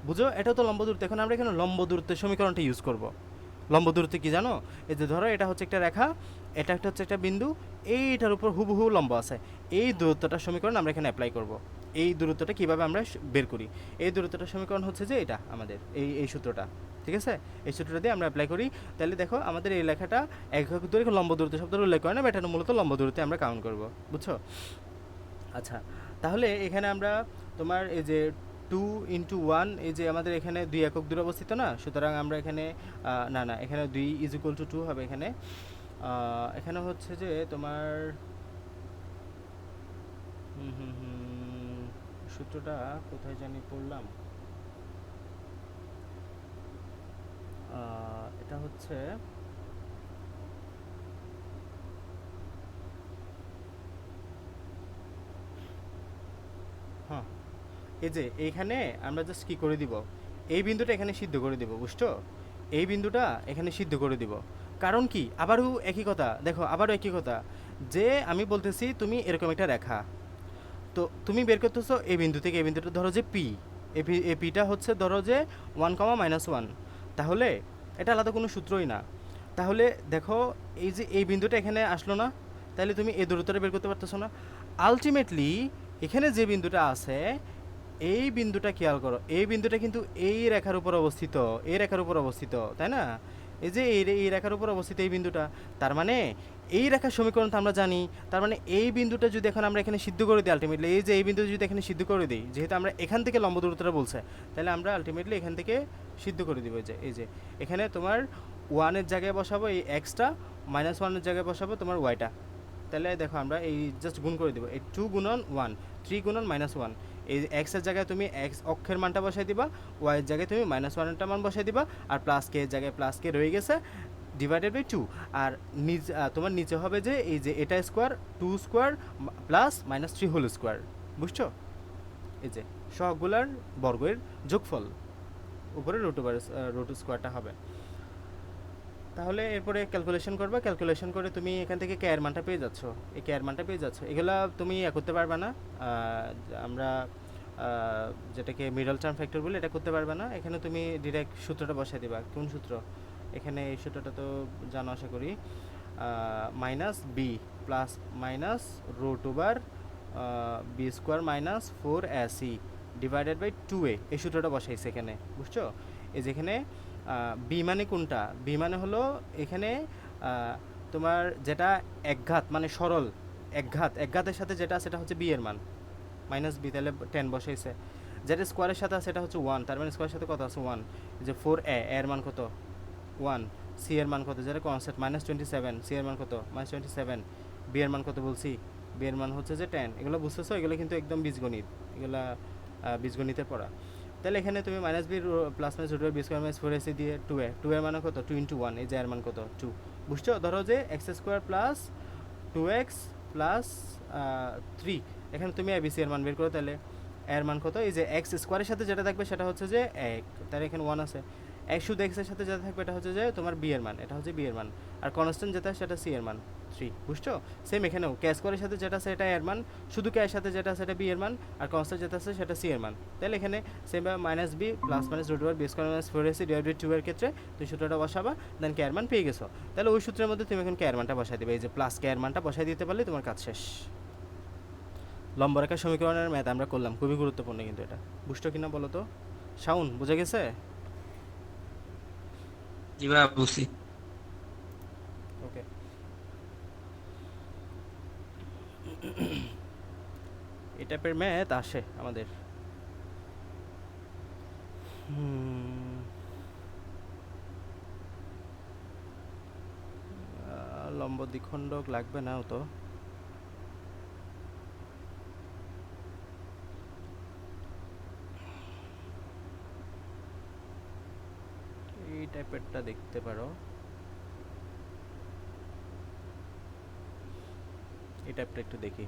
বুঝো, এটাও তো লম্ব দূরত্ব। এখন আমরা এখানে লম্ব দূরত্বের সমীকরণটা ইউজ করব। লম্ব দূরত্ব কি জানো? এই যে ধরো এটা হচ্ছে একটা রেখা, এটা হচ্ছে একটা বিন্দু, এইটার উপর হুবহু লম্ব আছে, এই দূরত্বটার সমীকরণ আমরা এখানে অ্যাপ্লাই করব। এই দূরত্বটা কীভাবে আমরা বের করি? এই দূরত্বটার সমীকরণ হচ্ছে যে এটা আমাদের এই সূত্রটা, ঠিক আছে। এই সূত্রটা দিয়ে আমরা অ্যাপ্লাই করি। তাহলে দেখো আমাদের এই লেখাটা একক দূরত্ব লম্ব দূরত্ব শব্দটা উল্লেখ করে না, এটা মূলত লম্ব দূরত্বে আমরা কাউন্ট করব, বুঝছো। আচ্ছা, তাহলে এখানে আমরা তোমার এই যে টু ইন্টু ওয়ান, এই যে আমাদের এখানে 2 একক দূরে অবস্থিত না, সুতরাং আমরা এখানে না এখানে 2 ইজ ইকুয়াল টু 2 হবে এখানে। এখানে হচ্ছে যে তোমার সূত্রটা কোথায় জানি পড়লাম, এটা হচ্ছে হ্যাঁ, এই যে এইখানে আমরা জাস্ট কি করে দিব, এই বিন্দুটা এখানে সিদ্ধ করে দিব, বুঝছো? এই বিন্দুটা এখানে সিদ্ধ করে দিব। কারণ কি, আবারও একই কথা, দেখো আবারও একই কথা, যে আমি বলতেছি তুমি এরকম একটা রেখা, তো তুমি বের করতেছো এই বিন্দু থেকে এই বিন্দুটা ধরো যে পি, এই পিটা হচ্ছে ধরো যে 1, -1, তাহলে এটা আলাদা কোনো সূত্রই না। তাহলে দেখো এই যে এই বিন্দুটা এখানে আসলো না, তাহলে তুমি এই দূরত্বটা বের করতে পারতেছো না। আলটিমেটলি এখানে যে বিন্দুটা আছে, এই বিন্দুটা খেয়াল করো, এই বিন্দুটা কিন্তু এই রেখার উপর অবস্থিত, এই রেখার উপর অবস্থিত, তাই না? এই যে এই রেখার উপর অবস্থিত এই বিন্দুটা, তার মানে এই রেখার সমীকরণ তো আমরা জানি, তার মানে এই বিন্দুটা যদি এখন আমরা এখানে সিদ্ধ করে দিই, আলটিমেটলি এই যে এই বিন্দুটা যদি এখানে সিদ্ধ করে দিই, যেহেতু আমরা এখান থেকে লম্ব দূরত্বটা বলছে, তাহলে আমরা আলটিমেটলি এখান থেকে সিদ্ধ করে দিব। এই যে এখানে তোমার ওয়ানের জায়গায় বসাবো এই এক্সটা, -1-এর জায়গায় বসাবো তোমার ওয়াইটা। তাহলে দেখো আমরা এই জাস্ট গুণ করে দেবো, এই 2 গুণন 1, 3 গুণন -1, এই এক্সের জায়গায় তুমি এক্স অক্ষের মানটা বসাই দিবা, ওয়াইয়ের জায়গায় তুমি -1এরটা মান বসাই দিবা, আর প্লাস কে এর জায়গায় প্লাস কে রয়ে গেছে, ডিভাইডেড বাই 2। আর নিচে তোমার নিচে হবে যে এই যে এটা square 2 square plus -3 whole square, বুঝছো? এই যে সবগুলার বর্গের যোগফল, উপরে রুট স্কোয়ারটা হবে। তাহলে এরপরে ক্যালকুলেশন করবে, ক্যালকুলেশন করে তুমি এখান থেকে কে এর মানটা পেয়ে যাচ্ছ, এই কে এর মানটা পেয়ে যাচ্ছ। এগুলা তুমি করতে পারবে না, আমরা যেটাকে মিডল টার্ম ফ্যাক্টর বলে, এটা করতে পারবে না। এখানে তুমি ডিরেক্ট সূত্রটা বসাই দিবা। কোন সূত্র? এখানে এই সূত্রটা তো জানো আশা করি, minus B plus minus root over B square minus 4ac divided by 2a, এই সূত্রটা বসাইছে এখানে, বুঝছো? এই যেখানে বি মানে কোনটা, বি মানে হলো এখানে তোমার যেটা একঘাত মানে সরল একঘাতের সাথে যেটা সেটা হচ্ছে বি এর মান -b, তাহলে 10 বসাইছে। যেটা স্কোয়ারের সাথে আছে সেটা হচ্ছে 1, তার মানে স্কোয়ারের সাথে কত আছে 1, যে 4a এর মান কত 1, সি এর মান কত, যেটা কনস্ট্যান্ট -27, সি এর মান কত -27, বি এর মান কত বলছি, বি এর মান হচ্ছে যে 10। এগুলো বুঝতেছো, এগুলো কিন্তু একদম বীজগণিত, এগুলা বীজগণিতের পড়া। তাহলে এখানে তুমি -b plus minus root B square minus 4ac দিয়ে 2 এর মানে কত 2 × 1, এই যে এর মান কত 2, বুঝছো? ধরো যে x square plus 2x plus 3, এখানে তুমি এবিসি এর মান বের করো, তাহলে এর মান কত, এই যে এক্স স্কোয়ারের সাথে যেটা থাকবে সেটা হচ্ছে যে 1, তার এখানে 1 আছে। এক শুধু এক্স এর সাথে যেটা থাকবে এটা হচ্ছে যে তোমার বি এর মান, এটা হচ্ছে বি এর মান, আর কনস্ট্যান্ট যেটা সেটা সি এর মান 3, বুঝছো? সেম এখানেও কে স্কোয়ারের সাথে যেটা আছে এটা এর মান, শুধু কে এর সাথে যেটা আছে এটা বি এর মান, আর কনস্ট্যান্ট যেটা আছে সেটা সি এর মান। তাহলে এখানে same -b plus minus root over B square minus 4ac divided by 2 এর ক্ষেত্রে তুমি সূত্রটা বসাবা, দেন কে এর মান পেয়ে গেছো। তাহলে ওই সূত্রের মধ্যে তুমি এখন কে এর মানটা বসাই দিবে, এই যে প্লাস কে এর মানটা বসাই দিতে পারলে তোমার কাজ শেষ। লম্বরেখা সমীকরণের ম্যাথ আমরা করলাম, খুবই গুরুত্বপূর্ণ কিন্তু এটা, বুঝছো কিনা বলো তো? শাউন, বোঝা গেছে? জি ভাইয়া বুঝছি। ওকে, এই টাইপের ম্যাথ আসে আমাদের। লম্ব দ্বিখণ্ডক লাগবে না তো, এই টাইপেরটা দেখতে পারো, এই টাইপটা একটু দেখি।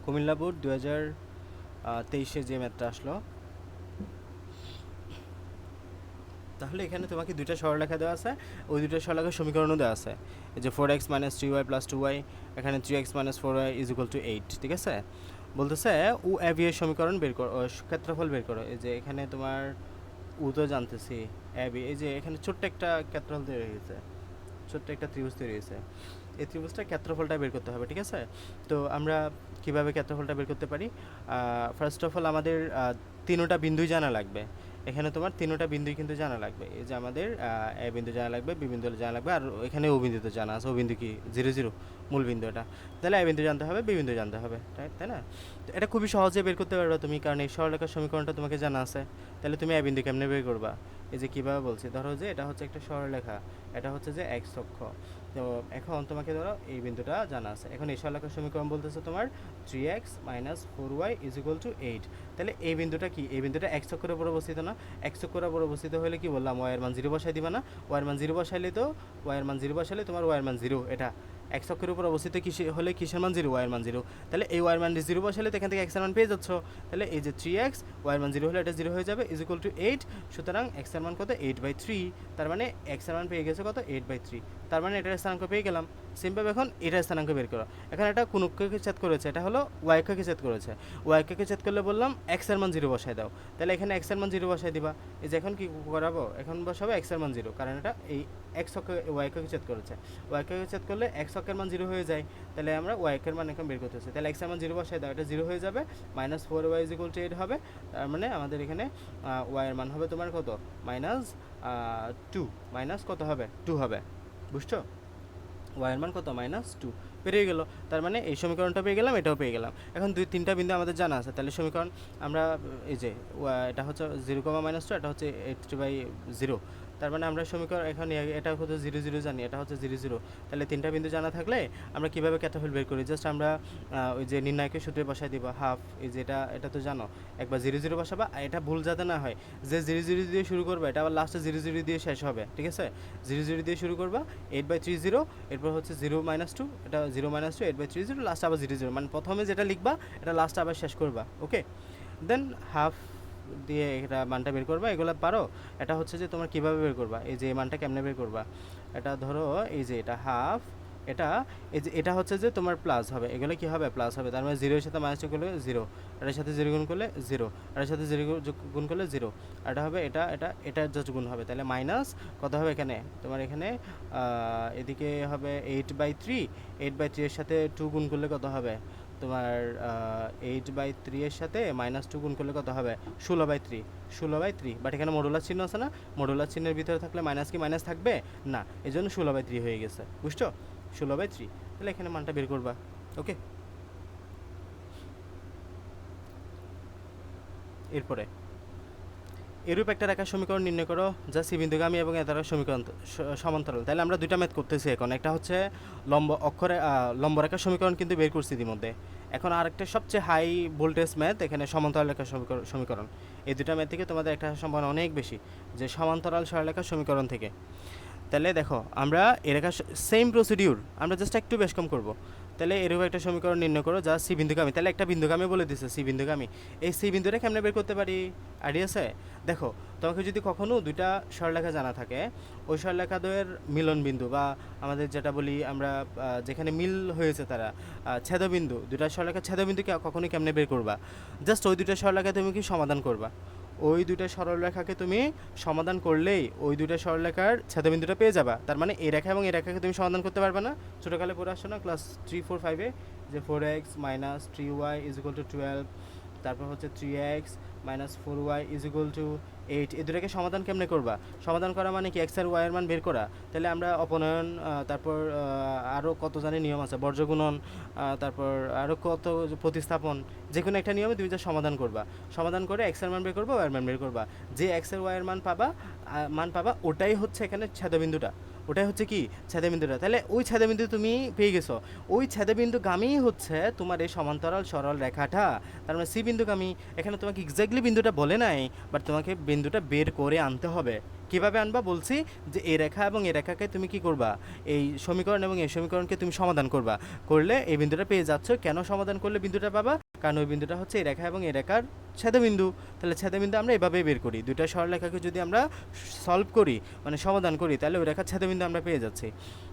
কুমিল্লা বোর্ড 2023-এ যে ম্যাথটা আসলো, তাহলে এখানে তোমাকে দুইটা সরলরেখা দেওয়া আছে, ওই দুইটা সরলরেখার সমীকরণও দেওয়া আছে। এই যে 4x - 3y + 2y, এখানে 3x - 4y = 8, ঠিক আছে? বলতেছে ও এবি এর সমীকরণ বের করো, ক্ষেত্রফল বের করো। এই যে এখানে তোমার ও তো জানতেছি, এবি, এই যে এখানে ছোট্ট একটা ক্ষেত্রফল তৈরি হয়েছে, ছোট্ট একটা ত্রিভুজ তৈরি হয়েছে, এই ত্রিভুজটা ক্ষেত্রফলটা বের করতে হবে, ঠিক আছে? তো আমরা কিভাবে ক্ষেত্রফলটা বের করতে পারি? ফার্স্ট অফ অল আমাদের তিনোটা বিন্দুই জানা লাগবে। এখানে তোমার তিনটা বিন্দুই কিন্তু জানা লাগবে। এই যে আমাদের এ বিন্দু জানা লাগবে, বি বিন্দু জানা লাগবে, আর এখানে ও বিন্দু তো জানা আছে। ও বিন্দু কি 0 0 মূল বিন্দু এটা। তাহলে এ বিন্দু জানতে হবে, বি বিন্দু জানতে হবে, তাই না? তো এটা খুবই সহজে বের করতে পারবে তুমি, কারণ এই সরলরেখার সমীকরণটা তোমাকে জানা আছে। তাহলে তুমি এ বিন্দু কেমনে বের করবা? এই যে কীভাবে বলছি, ধরো যে এটা হচ্ছে একটা সরলরেখা, এটা হচ্ছে যে এক্স অক্ষ। তো এখন তোমাকে ধরো এই বিন্দুটা জানা আছে। এখন এই সরলরেখার সমীকরণ বলতেছে তোমার 3x - 4y = 8। তাহলে এই বিন্দুটা কি? এই বিন্দুটা এক্স অক্ষের উপর অবস্থিত না? এক্স অক্ষের উপর অবস্থিত হলে কি বললাম, y এর মান 0 বসাই দিবা না? y এর মান 0 বসাইলে তো y এর মান 0 বসাইলে তোমার y এর মান 0। এটা এক্স অক্ষের উপর অবস্থিত হলে কিসের মান 0? y এর মান 0। তাহলে এই y এর মান 0 বসাইলে তো এখান থেকে x এর মান পেয়ে যাচ্ছ। তাহলে এই যে 3x, y এর মান 0 হলে এটা 0 হয়ে যাবে, = 8। সুতরাং x এর মান কত? 8/3। তার মানে x এর মান পেয়ে গেছে কত? 8/3। তার মানে এটার স্থানাঙ্ক পেয়ে গেলাম। সিম্পল। এখন এটার স্থানাঙ্ক বের করো। এখন এটা কোন অক্ষকে ছেদ করেছে? এটা হলো y অক্ষকে ছেদ করেছে। y অক্ষকে ছেদ করলে বললাম x এর মান 0 বসাই দাও। তাহলে এখানে x এর মান 0 বসাই দিবা। এই যে এখন কি করাবো? এখন বসাবো x এর মান 0, কারণ এটা এই x অক্ষকে y অক্ষকে ছেদ করেছে। y অক্ষকে ছেদ করলে x অক্ষের মান 0 হয়ে যায়। তাহলে আমরা y অক্ষের মান এখন বের করতেছি। তাহলে x এর মান 0 বসাই দাও, এটা 0 হয়ে যাবে। -4y = 8 হবে। তার মানে আমাদের এখানে y এর মান হবে তোমার কত? -2 মাইনাস কত হবে? 2 হবে। বুঝছো? y এর মান কত? -2 পেরিয়ে গেল। তার মানে এই সমীকরণটা পেয়ে গেলাম, এটাও পেয়ে গেলাম। এখন তিনটা বিন্দু আমাদের জানা আছে। তাহলে সমীকরণ আমরা এই যে এটা হচ্ছে 0, -2, এটা হচ্ছে 8/0। তার মানে আমরা সমীকরণ এখন এটা হচ্ছে 0 0 জানি, এটা হচ্ছে 0 0। তাহলে তিনটা বিন্দু জানা থাকলে আমরা কীভাবে ক্ষেত্রফল বের করি? জাস্ট আমরা ওই যে নির্ণায়কের সূত্রে বসাই দিব হাফ। এই যে এটা তো জানো, একবার 0 0 বসাবা। এটা ভুল যাতে না হয় যে 0 0 দিয়ে শুরু করবে, এটা আবার লাস্টে 0 0 দিয়ে শেষ হবে। ঠিক আছে? 0 0 দিয়ে শুরু করবা, 8/30, এরপর হচ্ছে 0 - 2, এটা 0 - 2, 8/30, লাস্ট আবার 0 0। মানে প্রথমে যেটা লিখবা এটা লাস্টে আবার শেষ করবা। ওকে, দেন হাফ দিয়ে এটা মানটা বের করবা। এগুলো পারো? এটা হচ্ছে যে তোমার কীভাবে বের করবা, এই যে এই মানটা কেমনে বের করবা। এটা ধরো এই যে এটা হাফ, এটা এই যে এটা হচ্ছে যে তোমার প্লাস হবে। এগুলো কি হবে? প্লাস হবে। তার মানে 0 এর সাথে -2 করলে 0, এটার সাথে 0 গুণ করলে 0, এটার সাথে 0 গুণ করলে 0, এটা হবে এটা জাস্ট গুণ হবে। তাহলে মাইনাস কত হবে এখানে? তোমার এখানে এদিকে হবে 8/3। 8/3 এর সাথে 2 গুণ করলে কত হবে? তোমার 8/3 এর সাথে -2 গুণ করলে কত হবে? 16/3। 16/3, বাট এখানে মডুলাস চিহ্ন আছে না? মডুলাস চিহ্নের ভিতরে থাকলে মাইনাস কি মাইনাস থাকবে না, এই জন্য 16/3 হয়ে গেছে। বুঝছো? 16/3। তাহলে এখানে মানটা বের করবা। ওকে, এরপরে এরূপ একটা রেখার সমীকরণ নির্ণয় করো যা সি বিন্দুগামী এবং এ দ্বারা সমীকরণ সমান্তরাল। তাহলে আমরা দুইটা ম্যাথ করতেছি এখন। একটা হচ্ছে লম্ব রেখার সমীকরণ কিন্তু বের করছি ইতিমধ্যে। এখন আরেকটা সবচেয়ে হাই ভোল্টেজ ম্যাথ, এখানে সমান্তরাল রেখার সমীকরণ। এই দুটা ম্যাথ থেকে তোমাদের একটা সম্ভাবনা অনেক বেশি যে সমান্তরাল সরলরেখার সমীকরণ থেকে। তাহলে দেখো আমরা এ রেখার সেম প্রসিডিউর, আমরা জাস্ট একটু বেশ কম করবো। তাহলে এরকম একটা সমীকরণ নির্ণয় করো যা সি বিন্দুগামী। তাহলে একটা বিন্দুগামী বলে দিচ্ছে, সি বিন্দুগামী। এই সি বিন্দুটা কেমনে বের করতে পারি? আইডিয়া আছে? দেখো, তোমাকে যদি কখনো দুইটা সরলরেখা জানা থাকে, ওই সরলরেখাদ্বয়ের মিলন বিন্দু বা আমাদের যেটা বলি আমরা যেখানে মিল হয়েছে তারা ছেদবিন্দু, দুইটা সরলরেখার ছেদবিন্দু কখনোই কেমনে বের করবা? জাস্ট ওই দুইটা সরলরেখা তুমি কি সমাধান করবা। ওই দুইটা সরলরেখাকে তুমি সমাধান করলেই ওই দুইটা সরলরেখার ছেদবিন্দুটা পেয়ে যাবা। তার মানে এই রেখা এবং এই রেখাকে তুমি সমাধান করতে পারবে না? ছোটোকালে পড়ে আসছো না ক্লাস 3 4 5-এ, যে 4x - 3y = 12, তারপর হচ্ছে 3x - 4y = 8। এই দুটাকে সমাধান কেমনে করবা? সমাধান করা মানে কি x আর y এর মান বের করা। তাহলে আমরা অপনয়ন, তারপর আরও কত জানি নিয়ম আছে, বর্জগুণন, তারপর আরও কত প্রতিস্থাপন, যে কোনো একটা নিয়মে তুমি যা সমাধান করবা। সমাধান করে x এর মান বের করবা, y এর মান বের করবা। যে x আর y এর মান পাবা ওটাই হচ্ছে এখানে ছেদবিন্দুটা। ওটাই হচ্ছে কি? ছেদবিন্দুটা। তাহলে ওই ছেদবিন্দু তুমি পেয়ে গেছো। ওই ছেদবিন্দুগামী হচ্ছে তোমার এই সমান্তরাল সরল রেখাটা। তার মানে সি বিন্দুগামী। এখানে তোমাকে এক্স্যাক্টলি বিন্দুটা বলে নাই, বাট তোমাকে বিন্দুটা বের করে আনতে হবে। কীভাবে আনবা বলছি, যে এই রেখা এবং এই রেখাকে তুমি কি করবা, এই সমীকরণ এবং এই সমীকরণকে তুমি সমাধান করবা। করলে এই বিন্দুটা পেয়ে যাচ্ছ। কেন সমাধান করলে বিন্দুটা পাবা? কারণ ওই বিন্দুটা হচ্ছে এই রেখা এবং এই রেখার ছেদবিন্দু। তাহলে ছেদবিন্দু আমরা এভাবেই বের করি। দুইটা সরলরেখাকে যদি আমরা সলভ করি, মানে সমাধান করি, তাহলে ওই রেখার ছেদবিন্দু আমরা পেয়ে যাচ্ছি।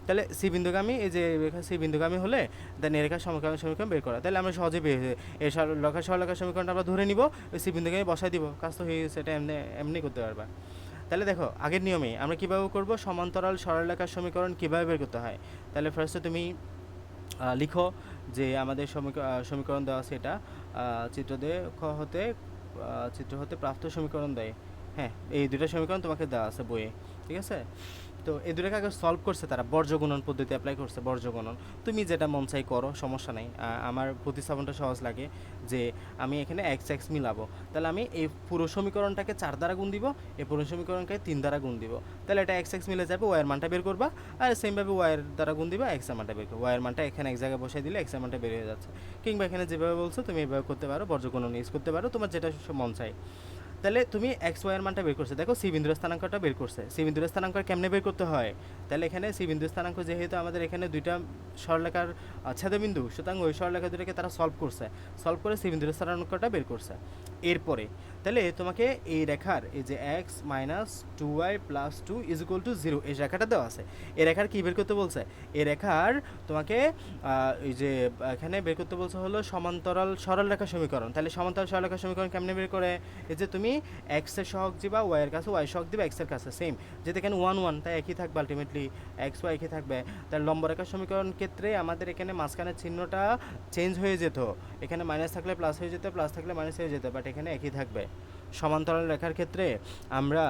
তাহলে সি বিন্দুগামী, এই যে রেখা সি বিন্দুগামী হলে দেন এই রেখার সমীকরণ বের করা। তাহলে আমরা সহজে পেয়ে এই সরলরেখার সমীকরণটা আমরা ধরে নিব, ওই সি বিন্দুগামী বসাই দিব, কাজ তো হয়ে গেছে। এটা এমনি করতে পারবা। তাহলে দেখো, আগের নিয়মে আমরা কীভাবে করব সমান্তরাল সরলরেখার সমীকরণ কীভাবে বের করতে হয়। তাহলে ফার্স্টে তুমি লিখো যে আমাদের সমীকরণ দেওয়া আছে, এটা চিত্র হতে প্রাপ্ত সমীকরণ দেয়। হ্যাঁ, এই দুইটা সমীকরণ তোমাকে দেওয়া আছে বইয়ে, ঠিক আছে? তো এই দুটাকে আগে সলভ করছে তারা, বর্জ্য গুণন পদ্ধতি অ্যাপ্লাই করছে, বর্জ্য গুণন। তুমি যেটা মন চাই করো, সমস্যা নেই। আমার প্রতিস্থাপনটা সহজ লাগে, যে আমি এখানে এক্স এক্স মিলাবো, তাহলে আমি এই পুরো সমীকরণটাকে 4 দ্বারা গুণ দিব, এই পুরো সমীকরণকে 3 দ্বারা গুণ দিব, তাহলে এটা এক্স এক্স মিলে যাবে, ওয়াইয়ের মানটা বের করবা, আর সেমভাবে ওয়াইয়ের দ্বারা গুণ দিবা, এক্সের মানটা বের করবা, ওয়াইয়ের মানটা এখানে এক জায়গায় বসাই দিলে এক্সের মানটা বের হয়ে যাচ্ছে। কিংবা এখানে যেভাবে বলছো তুমি এইভাবে করতে পারো, বর্জ্য গুণন ইউজ করতে পারো, তোমার যেটা মন চাই। তাহলে তুমি এক্স ওয়াইয়ের মানটা বের করছে, দেখো সি বিন্দুর স্থানাঙ্কটা বের করছে। সি বিন্দুর স্থানাঙ্ক কেমনে বের করতে হয়? তাহলে এখানে সি বিন্দুর স্থানাঙ্ক যেহেতু আমাদের এখানে দুইটা সরলরেখার ছেদবিন্দু, সুতরাং ওই সরলরেখা দুটোকে তারা সলভ করছে, সলভ করে সি বিন্দুর স্থানাঙ্কটা বের করছে। এরপরে তাহলে তোমাকে এই রেখার এই যে x minus 2y plus 2 is equal two 0 এই রেখাটা দেওয়া আছে, এই রেখার কী বের করতে বলছে? এই রেখার তোমাকে এই যে এখানে বের করতে বলছে হলো সমান্তরাল সরলরেখা সমীকরণ। তাহলে সমান্তরাল সরলরেখা সমীকরণ কেমনে বের করে? এই যে তুমি এক্সের সহগ দিবা ওয়াইয়ের কাছে, ওয়াই সহগ দিবা এক্সের কাছে, সেম, যেহেতু এখানে 1 1 তাই একই থাকবে, আলটিমেটলি এক্স ওয়াই একই থাকবে। তার লম্বরেখা সমীকরণ ক্ষেত্রে আমাদের এখানে মাঝখানের চিহ্নটা চেঞ্জ হয়ে যেত, এখানে মাইনাস থাকলে প্লাস হয়ে যেত, প্লাস থাকলে মাইনাস হয়ে যেত, বাট এখানে একই থাকবে। সমান্তরাল রেখার ক্ষেত্রে আমরা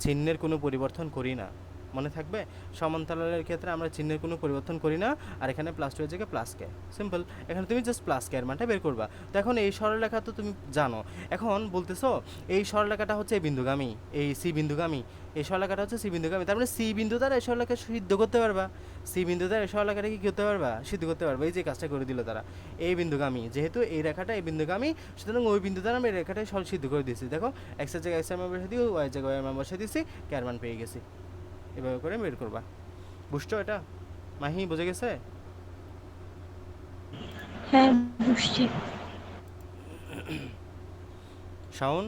চিহ্নের কোনো পরিবর্তন করি না, মনে থাকবে। সমান্তরালের ক্ষেত্রে আমরা চিহ্নের কোনো পরিবর্তন করি না, আর এখানে প্লাস টু এর জায়গায় প্লাস কে, সিম্পল। এখানে তুমি জাস্ট প্লাস কে এর মানটা বের করবা। তো এখন এই সরলরেখা তো তুমি জানো, এখন বলতেছো এই সরলরেখাটা হচ্ছে বিন্দুগামী, এই সি বিন্দুগামী, এই সরলরেখাটা হচ্ছে সি বিন্দুগামী, তার মানে সি বিন্দু দ্বারা এই সরলরেখা সিদ্ধ করতে পারবা, সি বিন্দু দ্বারা এই সরলরেখাটা কি করতে পারবা? সিদ্ধ করতে পারবা। এই যে কাজটা করে দিল তারা, এই বিন্দুগামী, যেহেতু এই রেখাটা এই বিন্দুগামী, সুতরাং ওই বিন্দু দ্বারা আমি এই রেখাটাই সিদ্ধ করে দিয়েছি। দেখো এক্সের জায়গায় এক্সের মান বসে দিই, ওয়াই জায়গায় ওয়াই মান বসে দিয়েছি, কে এর মান পেয়ে গেছি। এভাবে করে বের করবা, বুঝছো? এটা মাহি বুঝে গেছে? হ্যাঁ বুঝছি। শাওন,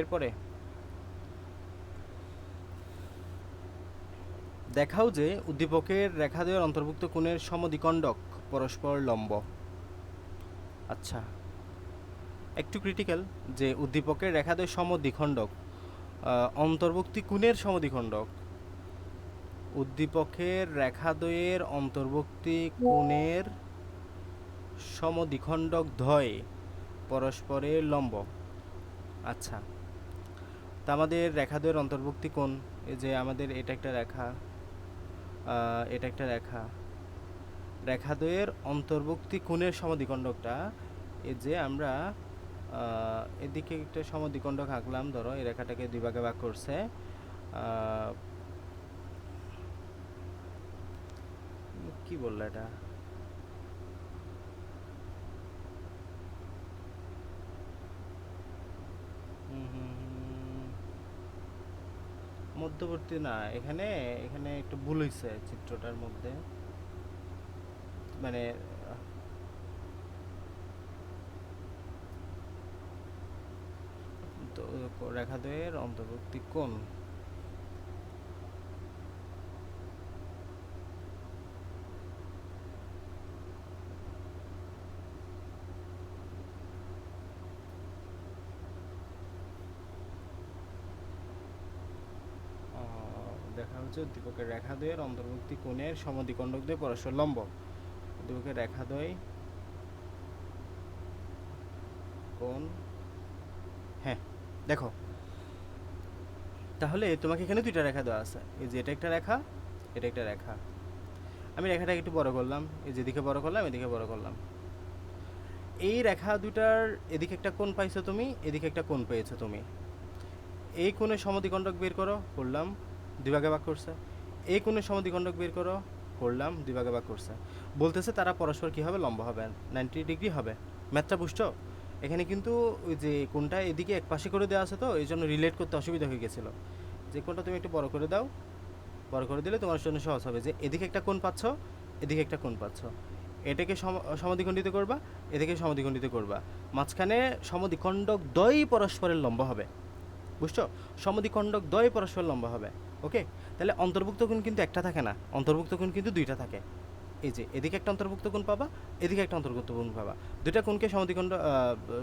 এরপরে দেখাও যে উদ্দীপকের রেখাদ্বয়ের অন্তর্ভুক্ত কোণের সমদ্বিখণ্ডক পরস্পর লম্ব। আচ্ছা, একটু ক্রিটিক্যাল, যে উদ্দীপকের রেখাদ্বয় সমদ্বিখণ্ডক, অন্তর্ভুক্তি কোণের সমদ্বিখণ্ডক, উদ্দীপকের রেখাদ্বয়ের অন্তর্ভুক্তি কোণের সমদ্বিখণ্ডক দ্বয় পরস্পরের লম্ব। আচ্ছা, তা আমাদের রেখাদ্বয়ের অন্তর্ভুক্তি কোণ, এই যে আমাদের এটা একটা রেখা, এটা একটা রেখা, রেখাদ্বয়ের অন্তর্ভুক্তি কোণের সমদ্বিখণ্ডকটা, এই যে আমরা এদিকে একটা সমদ্বিখণ্ডক আঁকলাম, ধরো এই রেখাটাকে দুই ভাগে ভাগ করছে, কি বললো এটা, মধ্যবর্তী না, এখানে এখানে একটু ভুল হয়েছে চিত্রটার মধ্যে, মানে তো রেখাদ্বয়ের অন্তর্ভুক্তি কোণ, দেখা হচ্ছে উদ্দীপকের রেখাদ্বয়ের অন্তর্ভুক্তি কোণের সমদ্বিখণ্ডক দ্বয় পরস্পর লম্ব। উদ্দীপকের রেখাদ্বয় কোণ, হ্যাঁ দেখো, তাহলে তোমাকে এখানে দুইটা রেখা দেওয়া আছে, এই যে এটা একটা রেখা, এটা একটা রেখা। আমি রেখাটাকে একটু বড় করলাম, এই যেদিকে বড় করলাম এদিকে বড় করলাম। এই রেখা দুটার এদিকে একটা কোণ পাইছো তুমি, এদিকে একটা কোণ পেয়েছো তুমি। এই কোণের সমদ্বিখণ্ডক বের করো, করলাম, দুই ভাগে ভাগ করছে। এই কোণের সমদ্বিখণ্ডক বের করো, করলাম, দুই ভাগে ভাগ করছে। বলতেছে তারা পরস্পর কী হবে? লম্ব হবে, 90 ডিগ্রি হবে। ম্যাথটা বুঝছো? এখানে কিন্তু ওই যে কোণটা এদিকে এক পাশে করে দেওয়া আছে, তো এই জন্য রিলেট করতে অসুবিধা হয়ে গেছিলো। যে কোণটা তুমি একটু বড় করে দাও, বড় করে দিলে তোমার জন্য সহজ হবে, যে এদিকে একটা কোণ পাচ্ছ, এদিকে একটা কোণ পাচ্ছ, এটাকে সমদ্বিখণ্ডিত করবা, এদিকে সমদ্বিখণ্ডিত করবা, মাঝখানে সমদ্বিখণ্ডক দ্বয় পরস্পরের লম্ব হবে। বুঝছো? সমদ্বিখণ্ডক দ্বয় পরস্পর লম্ব হবে। ওকে, তাহলে অন্তর্ভুক্ত কোণ কিন্তু একটা থাকে না, অন্তর্ভুক্ত কোণ কিন্তু দুইটা থাকে। এই যে এদিকে একটা অন্তর্ভুক্ত কোণ পাবা, এদিকে একটা অন্তর্ভুক্ত কোণ পাবা, দুইটা কোণকে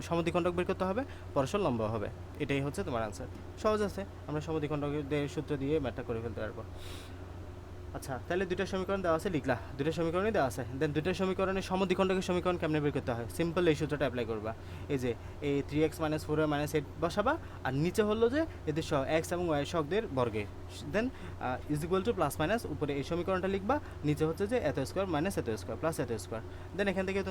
সমদ্বিখণ্ডক বের করতে হবে, পরস্পর লম্ব হবে। এটাই হচ্ছে তোমার আনসার। সহজ আছে, আমরা সমদ্বিখণ্ডকের সূত্র দিয়ে ম্যাথটা করে ফেলতে পারবো। আচ্ছা, তাহলে দুইটা সমীকরণ দেওয়া আছে, লিখলা দুইটা সমীকরণই দেওয়া আছে। দেন দুইটা সমীকরণের সমদ্বিখণ্ডকের সমীকরণ কেমনে বের করতে হয়? সিম্পল এই সূত্রটা অ্যাপ্লাই করবা। এই যে এই 3x - 4y - 8 বসাবা, আর নিচে হলো যে এদের এক্স এবং ওয়াই শকদের বর্গের। Then is equal to plus minus, উপরে এই সমীকরণটা লিখবা, নিচে হচ্ছে যে এত স্কোয়ার মাইনাস এত স্কোয়ার প্লাস এত স্কোয়ার। দেন এখান থেকে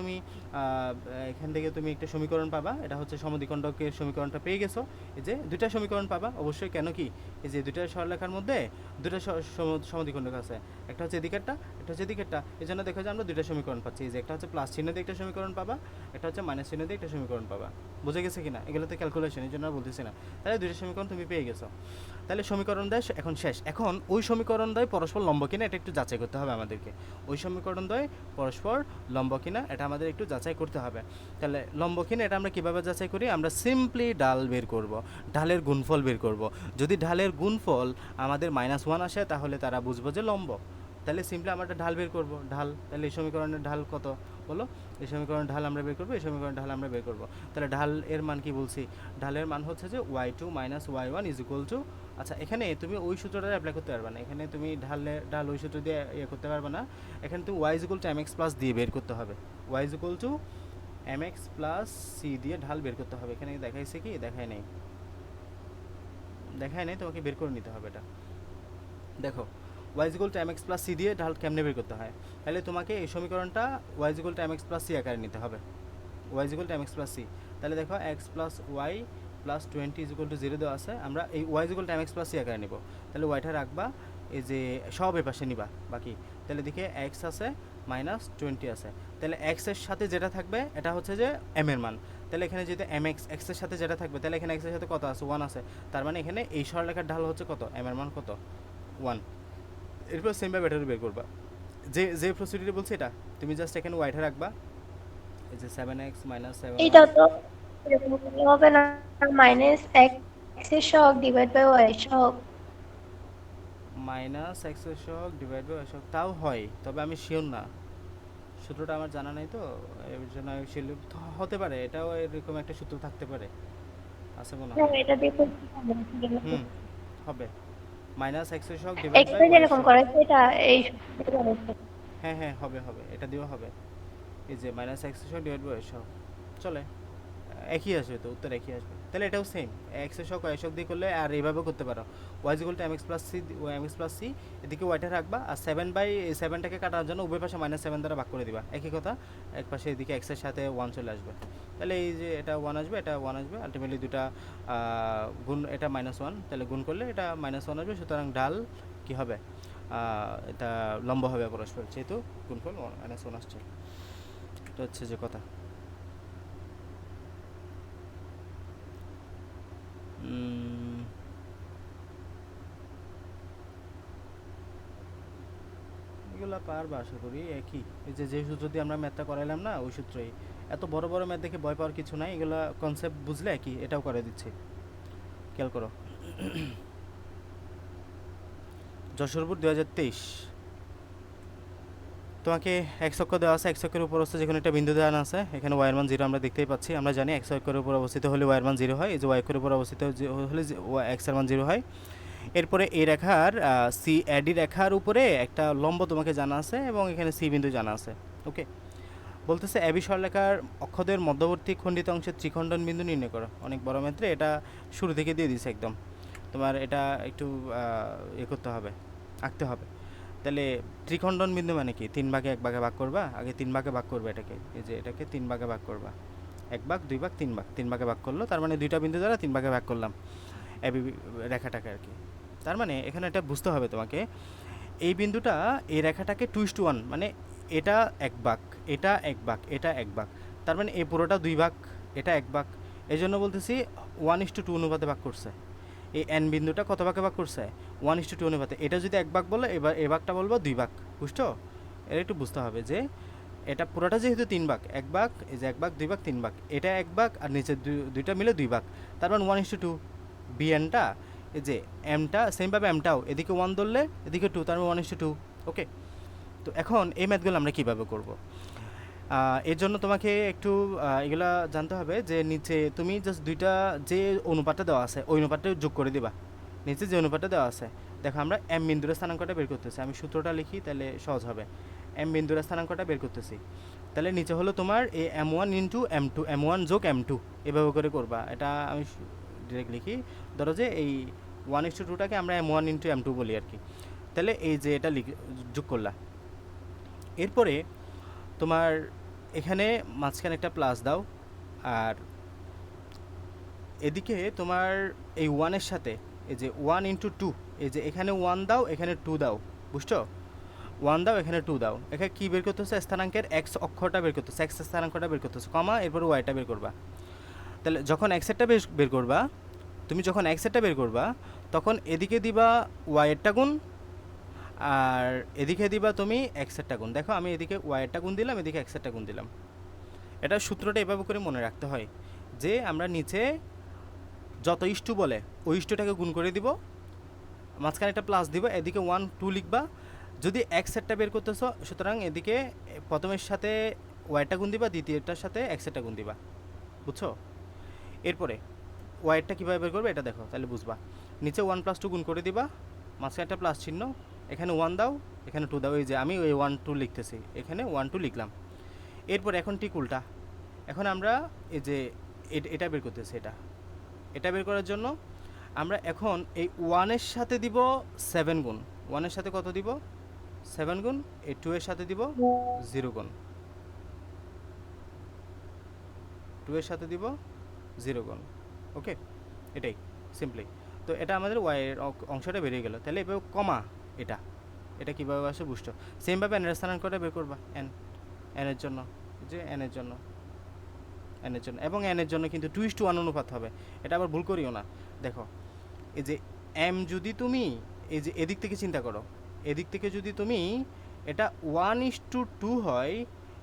তুমি একটা সমীকরণ পাবা, এটা হচ্ছে সমদ্বিখণ্ডকের সমীকরণটা পেয়ে গেছো। এই যে দুইটা সমীকরণ পাবা অবশ্যই, কেন কি এই যে দুইটা সরলরেখার মধ্যে দুটো সমদ্বিখণ্ডক আছে, একটা হচ্ছে এদিকেরটা, একটা হচ্ছে এদিকেরটা। এই জন্য দেখো যে আমরা দুইটা সমীকরণ পাচ্ছি, এই যে একটা হচ্ছে প্লাস চিহ্ন দিয়ে একটা সমীকরণ পাবা, একটা হচ্ছে মাইনাস চিহ্ন দিয়ে একটা সমীকরণ পাবা। বুঝে গেছে কিনা? এগুলোতে ক্যালকুলেশন, এই জন্য আর বলতেছি না। তাহলে দুইটা সমীকরণ তুমি পেয়ে গেছো। তাহলে সমীকরণ দেয় এখন শেষ। এখন ওই সমীকরণ দ্বয় পরস্পর লম্ব কিনা এটা একটু যাচাই করতে হবে আমাদেরকে। ওই সমীকরণ দ্বয় পরস্পর লম্ব কিনা এটা আমাদের একটু যাচাই করতে হবে। তাহলে লম্ব কিনা এটা আমরা কীভাবে যাচাই করি? আমরা সিম্পলি ঢাল বের করব, ঢালের গুণফল বের করব। যদি ঢালের গুণফল আমাদের -1 আসে তাহলে তারা বুঝবো যে লম্ব। তাহলে সিম্পলি আমরা একটা ঢাল বের করব, ঢাল। তাহলে এই সমীকরণের ঢাল কত বলো? এই সমীকরণের ঢাল আমরা বের করব, এই সমীকরণের ঢাল আমরা বের করব। তাহলে ঢাল এর মান কি বলছি? ঢালের মান হচ্ছে যে y2 - y1 is equal two, আচ্ছা এখানে তুমি ওই সূত্রটা অ্যাপ্লাই করতে পারবে না, এখানে তুমি ঢাল ওই সূত্র দিয়ে ইয়ে করতে পারবে না। এখানে তুমি y is equal two mx plus দিয়ে বের করতে হবে, y is equal two mx plus c দিয়ে ঢাল বের করতে হবে। এখানে দেখাইছে কি? দেখায় নেই, তোমাকে বের করে নিতে হবে এটা। দেখো y equal to mx plus c দিয়ে ঢাল কেমনে বের করতে হয়? তাহলে তোমাকে এই সমীকরণটা y equal to mx plus c আকারে নিতে হবে, y equal to mx plus c। তাহলে দেখো x plus y plus 20 is equal two 0 দেওয়া আছে, আমরা এই y equal to mx plus c আকারে নিব। তাহলে ওয়াইটা রাখবা, এই যে সব এ পাশে নিবা বাকি। তাহলে দেখে x আছে -20 আছে, তাহলে x এর সাথে যেটা থাকবে এটা হচ্ছে যে m এর মান। তাহলে এখানে যদি mx x এর সাথে যেটা থাকবে, তাহলে এখানে x এর সাথে কত আছে? 1 আছে। তার মানে এখানে এই সরলরেখার ঢাল হচ্ছে কত? m এর মান কত? 1। এরপর সেম ভাবে এটা বের করবা, যে প্রসিডিউরে বলছি এটা। তুমি জাস্ট এখানে ওয়াইটা রাখবা, এই যে 7x - 7y এটা তো এরকম করলে হবে না, মাইনাস এক্স এর সহগ ডিভাইড বাই ওয়াই এর সহগ। মাইনাস x এর সহগ ডিভাইড বাই y সহগ, তাও হয়, তবে আমি শিওর না, সূত্রটা আমার জানা নাই তো, এর জন্য হতে পারে এটাও এরকম একটা সূত্র থাকতে পারে, আছে মনে হ্যাঁ, হয়। এটা দিয়ে হুম, হবে মাইনাস x এর সহগ ডিভাইড বাই এক্সট্রা y এর যেরকম সহগ। করে সেটা এই সূত্রে করেছে। হ্যাঁ হ্যাঁ, হবে, এটা দিয়েও হবে। এই যে মাইনাস x এর সহগ ডিভাইড বাই y এর সহগ, চলে একই আসবে, তো উত্তর একই আসবে। তাহলে এটাও সেম, এক্স এর সহগ y এর সহগ দিয়ে করলে, আর এইভাবেও করতে পারো, y is equal two mx plus c, mx plus c, এদিকে ওয়াইটা রাখবা, আর 7/7টাকে কাটানোর জন্য উভয় পাশে -7 দ্বারা ভাগ করে দিবা, একই কথা। এক পাশে এদিকে x এর সাথে 1 চলে আসবে, তাহলে এই যে এটা 1 আসবে, এটা 1 আসবে, আলটিমেটলি দুটা গুণ, এটা -1, তাহলে গুণ করলে এটা -1 আসবে। সুতরাং ঢাল কি হবে? এটা লম্ব হবে পরস্পর, যেহেতু গুণফল -1 আসছে। এটা হচ্ছে যে কথা। এগুলো পারবা আশা করি, একই এই যে সূত্র দিয়ে আমরা ম্যাথটা করাইলাম না, ওই সূত্রই। এত বড় বড় ম্যাথ দেখে ভয় পাওয়ার কিছু নাই, এগুলো কনসেপ্ট বুঝলে একই, এটাও করে দিচ্ছি, খেয়াল করো। যশোরপুর 2023, তোমাকে এক্স অক্ষ দেওয়া আছে, এক্স অক্ষের উপর অবস্থিত যেখানে একটা বিন্দু দেওয়া আছে, এখানে ওয়াই এর মান 0 আমরা দেখতেই পাচ্ছি। আমরা জানি এক্স অক্ষের উপর অবস্থিত হলে ওয়াই এর মান 0 হয়, এই যে ওয়াই অক্ষের উপর অবস্থিত হলে এক্স এর মান 0 হয়। এরপরে এই রেখার সি এডি রেখার উপরে একটা লম্ব তোমাকে জানা আছে, এবং এখানে সি বিন্দু জানা আছে। ওকে, বলতেছে এবি সরলরেখার অক্ষদের মধ্যবর্তী খণ্ডিত অংশের ত্রিখণ্ডন বিন্দু নির্ণয় করো। অনেক বড় মাত্রে, এটা শুরু থেকে দিয়ে দিছে একদম, তোমার এটা একটু করতে হবে, আঁকতে হবে। তাহলে ত্রিখণ্ডন বিন্দু মানে কি? 3 ভাগে 1 ভাগে ভাগ করবা, আগে 3 ভাগে ভাগ করবে এটাকে, এই যে এটাকে 3 ভাগে ভাগ করবা, 1 ভাগ 2 ভাগ 3 ভাগ, 3 ভাগে ভাগ করলো, তার মানে দুইটা বিন্দু দ্বারা 3 ভাগে ভাগ করলাম এবি রেখাটাকে আর কি। তার মানে এখানে এটা বুঝতে হবে তোমাকে, এই বিন্দুটা এই রেখাটাকে 2:1, মানে এটা 1 ভাগ, এটা 1 ভাগ, এটা 1 ভাগ, তার মানে এই পুরোটা 2 ভাগ, এটা 1 ভাগ। এই জন্য বলতেছি 1:2 অনুপাতে ভাগ করছে। এই এন বিন্দুটা কত ভাগে ভাগ করছে? 1:2 অনুপাতে। এটা যদি 1 ভাগ বলো, এবার এই ভাগটা বলবো 2 ভাগ, বুঝছো? এটা একটু বুঝতে হবে যে এটা পুরোটা যেহেতু 3 ভাগ, 1 ভাগ, এই যে 1 ভাগ 2 ভাগ 3 ভাগ, এটা 1 ভাগ, আর নিচে দুইটা মিলে 2 ভাগ, তার মানে 1:2। বিএনটা, এই যে এমটা সেমভাবে এমটাও এদিকে 1 ধরলে এদিকে 2, তার মানে 1:2। ওকে, তো এখন এই ম্যাথগুলো আমরা কীভাবে করব? এর জন্য তোমাকে একটু এগুলা জানতে হবে যে নিচে তুমি জাস্ট দুইটা যে অনুপাতটা দেওয়া আছে ওই অনুপাতটা যোগ করে দিবা, নিচে যে অনুপাতটা দেওয়া আছে দেখো আমরা এম বিন্দুর স্থানাঙ্কটা বের করতেছি, আমি সূত্রটা লিখি তাহলে সহজ হবে। এম বিন্দুর স্থানাঙ্কটা বের করতেছি, তাহলে নিচে হলো তোমার এই m1 ইন্টু m2, m1 যোগ m2 এভাবে করে করবা। এটা আমি ডিরেক্ট লিখি, ধরো যে এই 1:2টাকে আমরা m1 ইন্টু m2 বলি আর কি। তাহলে এই যে এটা যোগ করলা, এরপরে তোমার এখানে মাঝখানে একটা প্লাস দাও, আর এদিকে তোমার এই 1-এর সাথে এই যে 1 ইন্টু 2, এই যে এখানে 1 দাও এখানে 2 দাও, বুঝছো? 1 দাও এখানে 2 দাও, এখানে কী বের করতেছে? স্থানাঙ্কের এক্স অক্ষরটা বের করতেছে, এক্স স্থানাঙ্কটা বের করতেছে, কমা এরপর ওয়াইটা বের করবা। তাহলে যখন এক্সেরটা বের করবা, তুমি যখন এক্সেরটা বের করবা তখন এদিকে দিবা ওয়াইয়েরটা গুণ, আর এদিকে দিবা তুমি এক্সেরটা গুণ। দেখো আমি এদিকে ওয়াইয়েরটা গুণ দিলাম, এদিকে এক্সেরটা গুণ দিলাম। এটা সূত্রটা এভাবে করে মনে রাখতে হয় যে আমরা নিচে যত ইস্টু বলে ওই ইস্টুটাকে গুণ করে দিব, মাঝখানে একটা প্লাস দিব, এদিকে 1 2 লিখবা। যদি এক সেটটা বের করতেছো সুতরাং এদিকে প্রথমের সাথে ওয়াইটা গুণ দিবা, দ্বিতীয়টার সাথে এক সেটটা গুণ দিবা, বুঝছো? এরপরে ওয়াইটা কীভাবে বের করবে এটা দেখো, তাহলে বুঝবা। নিচে 1 + 2 গুণ করে দিবা, মাঝখানে একটা প্লাস চিহ্ন, এখানে 1 দাও এখানে 2 দাও, এই যে আমি ওই 1 2 লিখতেছি, এখানে 1 2 লিখলাম। এরপর এখন ঠিক উল্টা, এখন আমরা এই যে এটা বের করতেছি, এটা বের করার জন্য আমরা এখন এই 1-এর সাথে দিব 7 গুণ, 1-এর সাথে কত দিব? 7 গুণ, এই 2-এর সাথে দিব 0 গুণ, 2-এর সাথে দিব 0 গুণ। ওকে, এটাই সিম্পলি। তো এটা আমাদের ওয়াইয়ের অংশটা বেরিয়ে গেল। তাহলে এভাবে কমা এটা কীভাবে আসে বুঝছো? সেমভাবে এনের স্থানাঙ্কটা বের করবা, এনের জন্য, যে এনের জন্য এবং এনের জন্য কিন্তু 2:1 অনুপাত হবে। এটা আবার ভুল করিও না। দেখো এই যে এম যদি তুমি এই যে এদিক থেকে চিন্তা করো, এদিক থেকে যদি তুমি এটা 1:2 হয়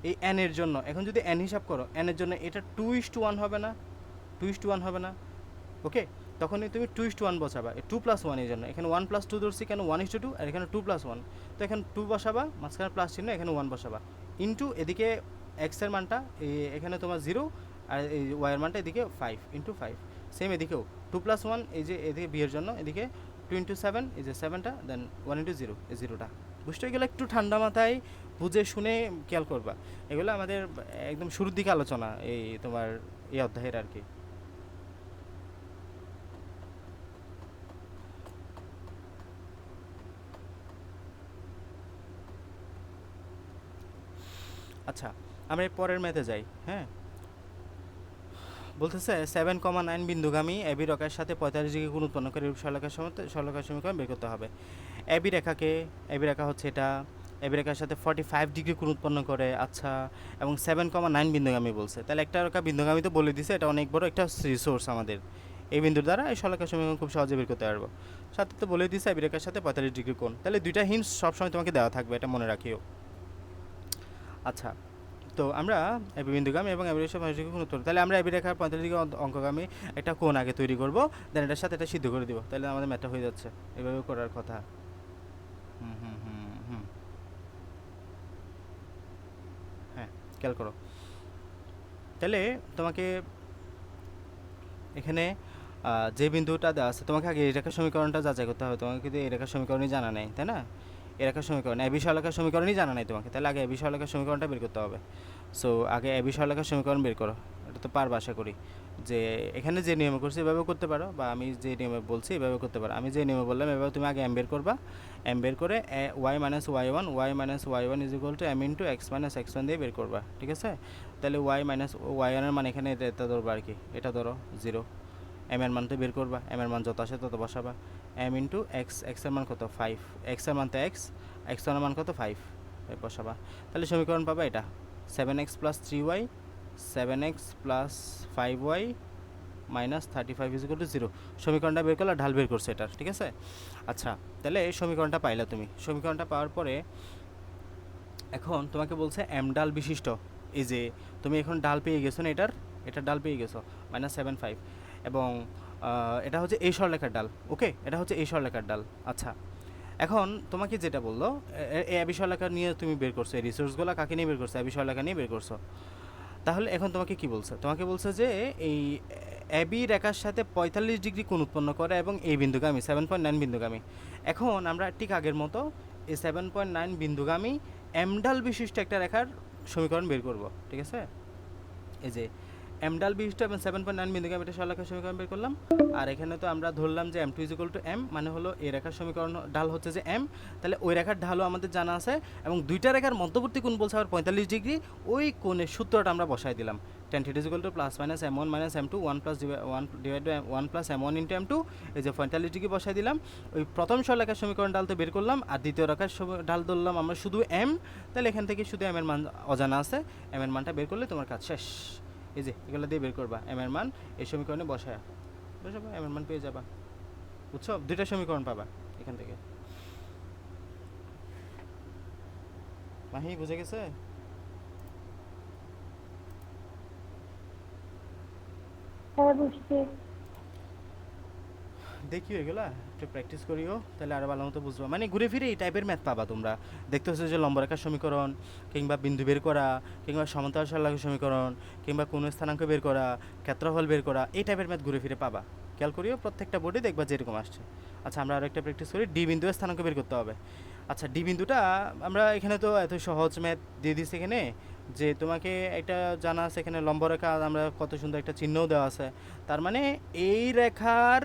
এই এনের জন্য, এখন যদি এন হিসাব করো এনের জন্য, এটা 2:1 হবে না? 2:1 হবে না? ওকে, তখনই তুমি 2:1 বসাবা, 2 + 1 এর জন্য। এখানে 1 + 2 ধরছি কেন? 1:2, আর এখানে 2 + 1, তো এখানে 2 বসাবা, মাঝখানে প্লাস চিহ্ন, এখানে 1 বসাবা, ইন্টু এদিকে এক্সের মানটা এখানে তোমার 0, আর এই ওয়াইয়ের মানটা এদিকে 5 × 5। সেম এদিকেও 2 + 1, এই যে এদিকে বিয়ের জন্য এদিকে 2 × 7, এই যে 7টা, দেন 1 × 0, এই 0টা। বুঝতে গেলে একটু ঠান্ডা মাথায় বুঝে শুনে খেয়াল করবা। এগুলো আমাদের একদম শুরুর দিকে আলোচনা এই তোমার এই অধ্যায়ের আর কি। আচ্ছা, আমরা পরের ম্যাথে যাই। হ্যাঁ, বলতেছে 7,9 বিন্দুগামী এবি রেখার সাথে 45 ডিগ্রি কোণ উৎপন্ন করে সরলরেখার সমীকরণ বের করতে হবে। এবি রেখা হচ্ছে এটা, এবি রেখার সাথে 45 ডিগ্রি কোণ উৎপন্ন করে। আচ্ছা, এবং 7,9 বিন্দুগামী বলছে, তাহলে একটা রেখা বিন্দুগামী তো বলে দিছে, এটা অনেক বড় একটা রিসোর্স আমাদের। এই বিন্দুর দ্বারা এই সরলরেখার সমীকরণ খুব সহজে বের করতে পারবো। সাথে তো বলে দিছে এবি রেখার সাথে 45 ডিগ্রি কোণ, তাহলে দুইটা হিন্টস সবসময় তোমাকে দেওয়া থাকবে, এটা মনে রাখিও। আচ্ছা, তো আমরা এবি বিন্দুগামী এবং এবি রেখার 45 ডিগ্রি কোণ উত্তর, তাহলে আমরা এবি রেখার 45 ডিগ্রি অঙ্কগামী একটা কোণ আগে তৈরি করব, দেন এটার সাথে এটা সিদ্ধ করে দিব, তাহলে আমাদের ম্যাথটা হয়ে যাচ্ছে। এভাবে করার কথা। হ্যাঁ, খেয়াল করো। তাহলে তোমাকে এখানে যে বিন্দুটা দেওয়া আছে, তোমাকে আগে এই রেখার সমীকরণটা যাচাই করতে হবে। তোমাকে কিন্তু এই রেখার সমীকরণই জানা নেই, তাই না? এই রেখার সমীকরণ এবি সরলরেখার সমীকরণই জানা নাই তোমাকে, তাহলে আগে এবি সরলরেখার সমীকরণটা বের করতে হবে। সো আগে এবি সরলরেখার সমীকরণ বের করো, এটা তো পারবা আশা করি। যে এখানে যে নিয়মে করছি এভাবে করতে পারো, বা আমি যে নিয়মে বলছি এভাবে করতে পারো। আমি যে নিয়মে বললাম এভাবে তুমি আগে এম বের করবা, এম বের করে y - y1 m × x - x1 দিয়ে বের করবা, ঠিক আছে? তাহলে y - y1 এর মান এখানে এটা ধরবা আর কি, এটা ধরো 0, এম এর মান তো বের করবা, এম এর মান যত আসে তত বসাবা, m × x, x এর মান কত? 5, x এর মান তো x, x1 এর মান কত? 5 বসাবা। তাহলে সমীকরণ পাবা এটা 7x + 3y, 7x + 5y - 35 = 0। সমীকরণটা বের করলে ঢাল বের করছে এটার, ঠিক আছে? আচ্ছা, তাহলে এই সমীকরণটা পাইলা তুমি। সমীকরণটা পাওয়ার পরে এখন তোমাকে বলছে এম ডাল বিশিষ্ট, এই যে তুমি এখন ডাল পেয়ে গেছো না, এটার ডাল পেয়ে গেছো -7.5, এবং এটা হচ্ছে এই সরলরেখার ডাল। ওকে, এটা হচ্ছে এই সরলরেখার ডাল। আচ্ছা, এখন তোমাকে যেটা বললো এই এবি সরলরেখা নিয়ে তুমি বের করছো, এই রিসোর্সগুলো কাকে নিয়ে বের করছো? এবি সরলরেখা নিয়ে বের করছো। তাহলে এখন তোমাকে কি বলছে? তোমাকে বলছে যে এই এবি রেখার সাথে 45 ডিগ্রি কোণ উৎপন্ন করে এবং এই বিন্দুগামী 7.9 বিন্দুগামী। এখন আমরা ঠিক আগের মতো এই 7.9 বিন্দুগামী এমডাল বিশিষ্ট একটা রেখার সমীকরণ বের করব, ঠিক আছে? এই যে এমডাল বিশিষ্ট এবং 7.9 বিন্দুগামী একটা সরলরেখার সমীকরণ বের করলাম। আর এখানে তো আমরা ধরলাম যে m2 = m, মানে হলো এই রেখার সমীকরণ ঢাল হচ্ছে যে m, তাহলে ওই রেখার ঢালও আমাদের জানা আছে এবং দুইটা রেখার মধ্যবর্তী কোণ বলছে আবার 45 ডিগ্রি। ওই কোণের সূত্রটা আমরা বসাই দিলাম, tan θ = +- m1 - m2 1 + m1 × m2। এই যে 45 ডিগ্রি বসাই দিলাম, ওই প্রথম সরলরেখার সমীকরণ ঢাল তো বের করলাম, আর দ্বিতীয় রেখার ঢাল ধরলাম আমরা শুধু m। তাহলে এখান থেকে শুধু m এর মান অজানা আছে, m এর মানটা বের করলে তোমার কাজ শেষ। এই যে এগুলো দিয়ে বের করবা m এর মান, এই সমীকরণে বসায়া বসাবা, m এর মান পেয়ে যাবা। বুঝছো? দুইটা সমীকরণ পাবা এখান থেকে। মাহি বুঝে গেছে? হ্যাঁ বুঝছি। দেখিও এগুলা একটু প্র্যাকটিস করিও, তাহলে আরো ভালো মতো বুঝবা। মানে ঘুরে ফিরে এই টাইপের ম্যাথ পাবা তোমরা। দেখতে হচ্ছে যে লম্বরেখার সমীকরণ, কিংবা বিন্দু বের করা, কিংবা সমান্তরাল সরলরেখার সমীকরণ, কিংবা কোণ স্থানাঙ্ক বের করা, ক্ষেত্রফল বের করা, এই টাইপের ম্যাথ ঘুরে ফিরে পাবা। খেয়াল করিও প্রত্যেকটা বোর্ডে দেখবা যেরকম আসছে। আচ্ছা আমরা আরো একটা প্র্যাকটিস করি, ডি বিন্দু স্থানাঙ্ক বের করতে হবে। আচ্ছা ডি বিন্দুটা আমরা এখানে তো এত সহজ ম্যাথ দিয়ে দিছি এখানে, যে তোমাকে একটা জানা আছে এখানে লম্বরেখা, আমরা কত সুন্দর একটা চিহ্নও দেওয়া আছে। তার মানে এই রেখার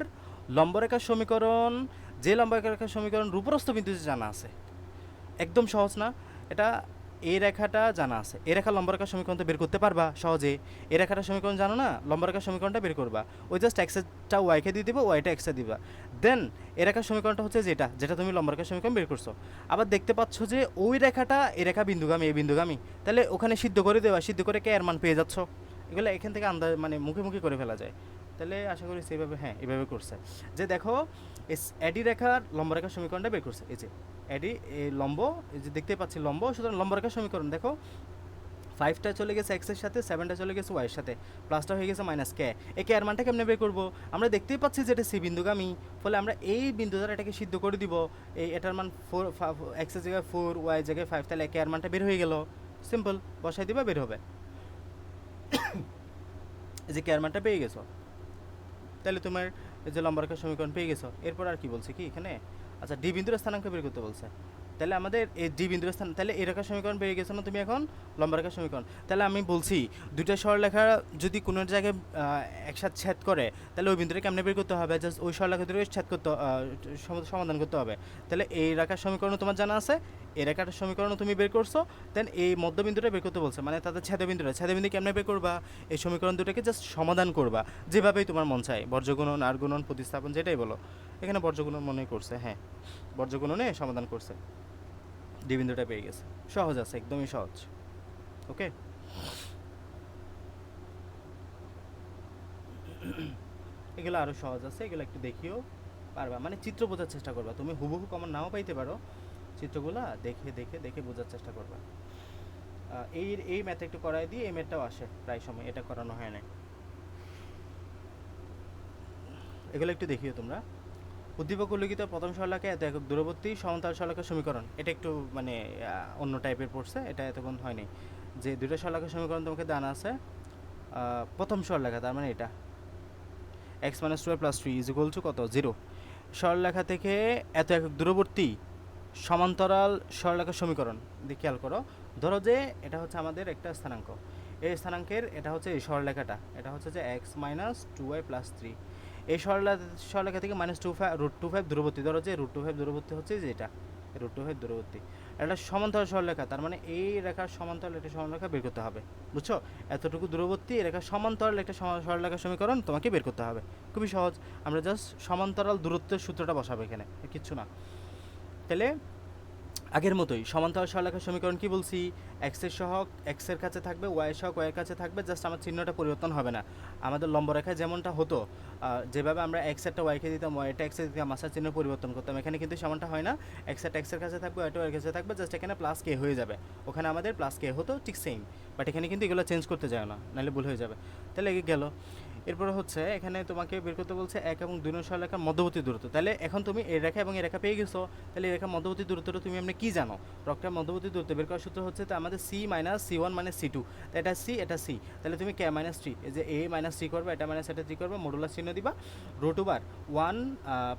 লম্বরেখার সমীকরণ, যে লম্বরেখার সমীকরণ রূপরস্থ বিন্দুতে জানা আছে, একদম সহজ না এটা? এই রেখাটা জানা আছে, এই রেখা লম্বরেখার সমীকরণ তো বের করতে পারবা সহজে। এই রেখাটার সমীকরণ জানো না, লম্বরেখার সমীকরণটা বের করবা, ওই জাস্ট এক্সটা ওয়াইকে দিয়ে দিবা, ওয়াইটা এক্সটা দিবা। দেন এই রেখার সমীকরণটা হচ্ছে যেটা যেটা তুমি লম্বরেখার সমীকরণ বের করছো। আবার দেখতে পাচ্ছ যে ওই রেখাটা এই রেখা বিন্দুগামী, এই বিন্দুগামী, তাহলে ওখানে সিদ্ধ করে দেওয়া, সিদ্ধ করে কে এর মান পেয়ে যাচ্ছ। এগুলো এখান থেকে আন্দাজ মানে মুখে মুখে করে ফেলা যায়। তাহলে আশা করি সেইভাবে, হ্যাঁ এইভাবে করছে যে দেখো এডি রেখার লম্বরেখার সমীকরণটা বের করছে। এই যে এডি এই লম্ব, এই যে দেখতে পাচ্ছি লম্ব, সুতরাং লম্বরেখার সমীকরণ দেখো 5টা চলে গেছে x এর সাথে, 7টা চলে গেছে y এর সাথে, প্লাসটা হয়ে গেছে মাইনাস কে। এই কে এর মানটা কেমনে বের করবো? আমরা দেখতেই পাচ্ছি যে এটা সি বিন্দুগামী, ফলে আমরা এই বিন্দু দ্বারা এটাকে সিদ্ধ করে দিব। এই এটার মান 4, x এর জায়গায় 4, y এর জায়গায় 5, তাহলে কে এর মানটা বের হয়ে গেল। সিম্পল, বসাই দিবা বের হবে। এই যে কে এর মানটা পেয়ে গেছো, তাহলে তোমার এই যে লম্বরেখার সমীকরণ পেয়ে গেছো। এরপর আর কি বলছে কি এখানে? আচ্ছা ডি বিন্দুর স্থানাঙ্ক বের করতে বলছে। তাহলে আমাদের এই ডি বিন্দুর স্থান, তাহলে এই রেখার সমীকরণ পেয়ে গেছো না তুমি এখন, লম্বরেখার সমীকরণ। তাহলে আমি বলছি দুইটা সরলরেখা যদি কোনো জায়গায় একসাথে ছেদ করে, তাহলে ওই বিন্দুটা কেমনে বের করতে হবে? জাস্ট ওই সরলরেখা দুটোকে ছেদ করতে, সমাধান করতে হবে। তাহলে এই রেখার সমীকরণও তোমার জানা আছে, এই রেখাটার সমীকরণও তুমি বের করছো। দেন এই মধ্যবিন্দুটা বের করতে বলছে, মানে তাদের ছেদবিন্দু কেমনে বের করবা? এই সমীকরণ দুটোকে জাস্ট সমাধান করবা যেভাবেই তোমার মন চায়, বর্জগুণন, আর গুণন, প্রতিস্থাপন, যেটাই বলো। এখানে বর্জগুণন মনে করছে, হ্যাঁ বর্জগুণনে সমাধান করছে, ডি বিন্দুটা পেয়ে গেছে। সহজ আছে, একদমই সহজ। ওকে, এগুলো আরও সহজ আছে, এগুলো একটু দেখিও পারবা, মানে চিত্র বোঝার চেষ্টা করবা। তুমি হুবহু কমন নাও পাইতে পারো, চিত্রগুলা দেখে দেখে দেখে বোঝার চেষ্টা করবা। এই ম্যাথ একটু করাই দিয়ে, এই ম্যাথটাও আসে প্রায় সময়, এটা করানো হয় না। এগুলো একটু দেখিও তোমরা। উদ্দীপক উল্লিখিত প্রথম সরলরেখা এত একক দূরবর্তী সমান্তরাল সরলরেখার সমীকরণ, এটা একটু মানে অন্য টাইপের পড়ছে, এটা এতক্ষণ হয়নি। যে দুটো সরলরেখার সমীকরণ তোমাকে জানা আছে, প্রথম সরলরেখা তার মানে এটা x - 2y + 3 = কত? 0। সরলরেখা থেকে এত একক দূরবর্তী সমান্তরাল সরলরেখার সমীকরণ দিয়ে খেয়াল করো। ধরো যে এটা হচ্ছে আমাদের একটা স্থানাঙ্ক, এই স্থানাঙ্কের এটা হচ্ছে এই সরলরেখাটা, এটা হচ্ছে যে x - 2y + 3। এই সরলরেখা থেকে -√25 দূরবর্তী, ধরো যে √25 দূরবর্তী হচ্ছে যে এটা √25 দূরবর্তী, এটা সমান্তরাল সরলরেখা, তার মানে এই রেখার সমান্তরাল একটা সরলরেখা বের করতে হবে। বুঝছো? এতটুকু দূরবর্তী এই রেখার সমান্তরাল একটা সরলরেখার সমীকরণ তোমাকে বের করতে হবে। খুবই সহজ, আমরা জাস্ট সমান্তরাল দূরত্বের সূত্রটা বসাবো এখানে, কিচ্ছু না। তাহলে আগের মতোই সমান্তরাল সরলরেখার সমীকরণ কি বলছি? এক্স এর সহগ এক্স এর কাছে থাকবে, ওয়াই এর সহগ ওয়াই এর কাছে থাকবে, জাস্ট আমার চিহ্নটা পরিবর্তন হবে না। আমাদের লম্বরেখায় যেমনটা হতো, যেভাবে আমরা এক্স একটা ওয়াইকে দিতাম, ওয়াইটা এক্সে দিতাম, মাসার চিহ্ন পরিবর্তন করতাম, এখানে কিন্তু সমানটা হয় না। এক্স একটা এক্সের কাছে থাকবে, ওয়াইটা ওয়াইয়ের কাছে থাকবে, জাস্ট এখানে প্লাস কে হয়ে যাবে। ওখানে আমাদের প্লাস কে হতো ঠিক সেম, বাট এখানে কিন্তু এগুলো চেঞ্জ করতে যায় না, নাহলে ভুল হয়ে যাবে। তাহলে গেল এরপরে হচ্ছে এখানে তোমাকে বের করতে বলছে 1 এবং 2 নং সরলরেখার মধ্যবর্তী দূরত্ব। তাহলে এখন তুমি এই রেখা এবং এই রেখা পেয়ে গেছো, তাহলে এই রেখার মধ্যবর্তী দূরত্বটা তুমি এমনি কি জানো? রকেটের মধ্যবর্তী দূরত্ব বের করার সূত্র হচ্ছে তো আমাদের c minus c1 minus c2, এটা c এটা c, তাহলে তুমি k মাইনাস 3, এই যে a মাইনাস 3 করবে, এটা মাইনাস এটা 3 করবে, মডুলাস চিহ্ন দিবা, root over 1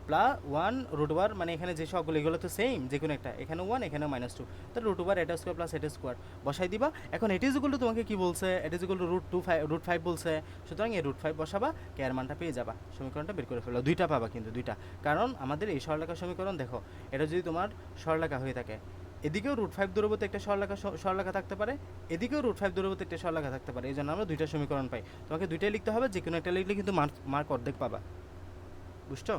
plus 1 root over, মানে এখানে যে সবগুলো এগুলো তো সেম, যে কোনো একটা, এখানে 1 এখানে -2, তাহলে রুট ওভার এটা স্কোয়ার প্লাস এটা স্কোয়ার বসাই দিবা। এখন এট ইজ ইকুয়াল টু তোমাকে কি বলছে? এট ইজ ইকুয়াল টু রুট 5 বলছে, সুতরাং এই রুট 5 বসাবা, কে এর মানটা পেয়ে যাবা, সমীকরণটা বের করে ফেলো। দুইটা পাবা কিন্তু, দুইটা, কারণ আমাদের এই সরলরেখার সমীকরণ দেখো, এটা যদি তোমার সরলরেখা হয়ে থাকে, এদিকেও রুট 5 দূরবর্তী একটা সরলরেখা থাকতে পারে, এদিকেও রুট 5 দূরবর্তী একটা সরলরেখা থাকতে পারে, এই জন্য আমরা দুইটা সমীকরণ পাই। তোমাকে দুইটাই লিখতে হবে, যে কোনো একটা লিখলে কিন্তু মার্ক অর্ধেক পাবা, বুঝছো?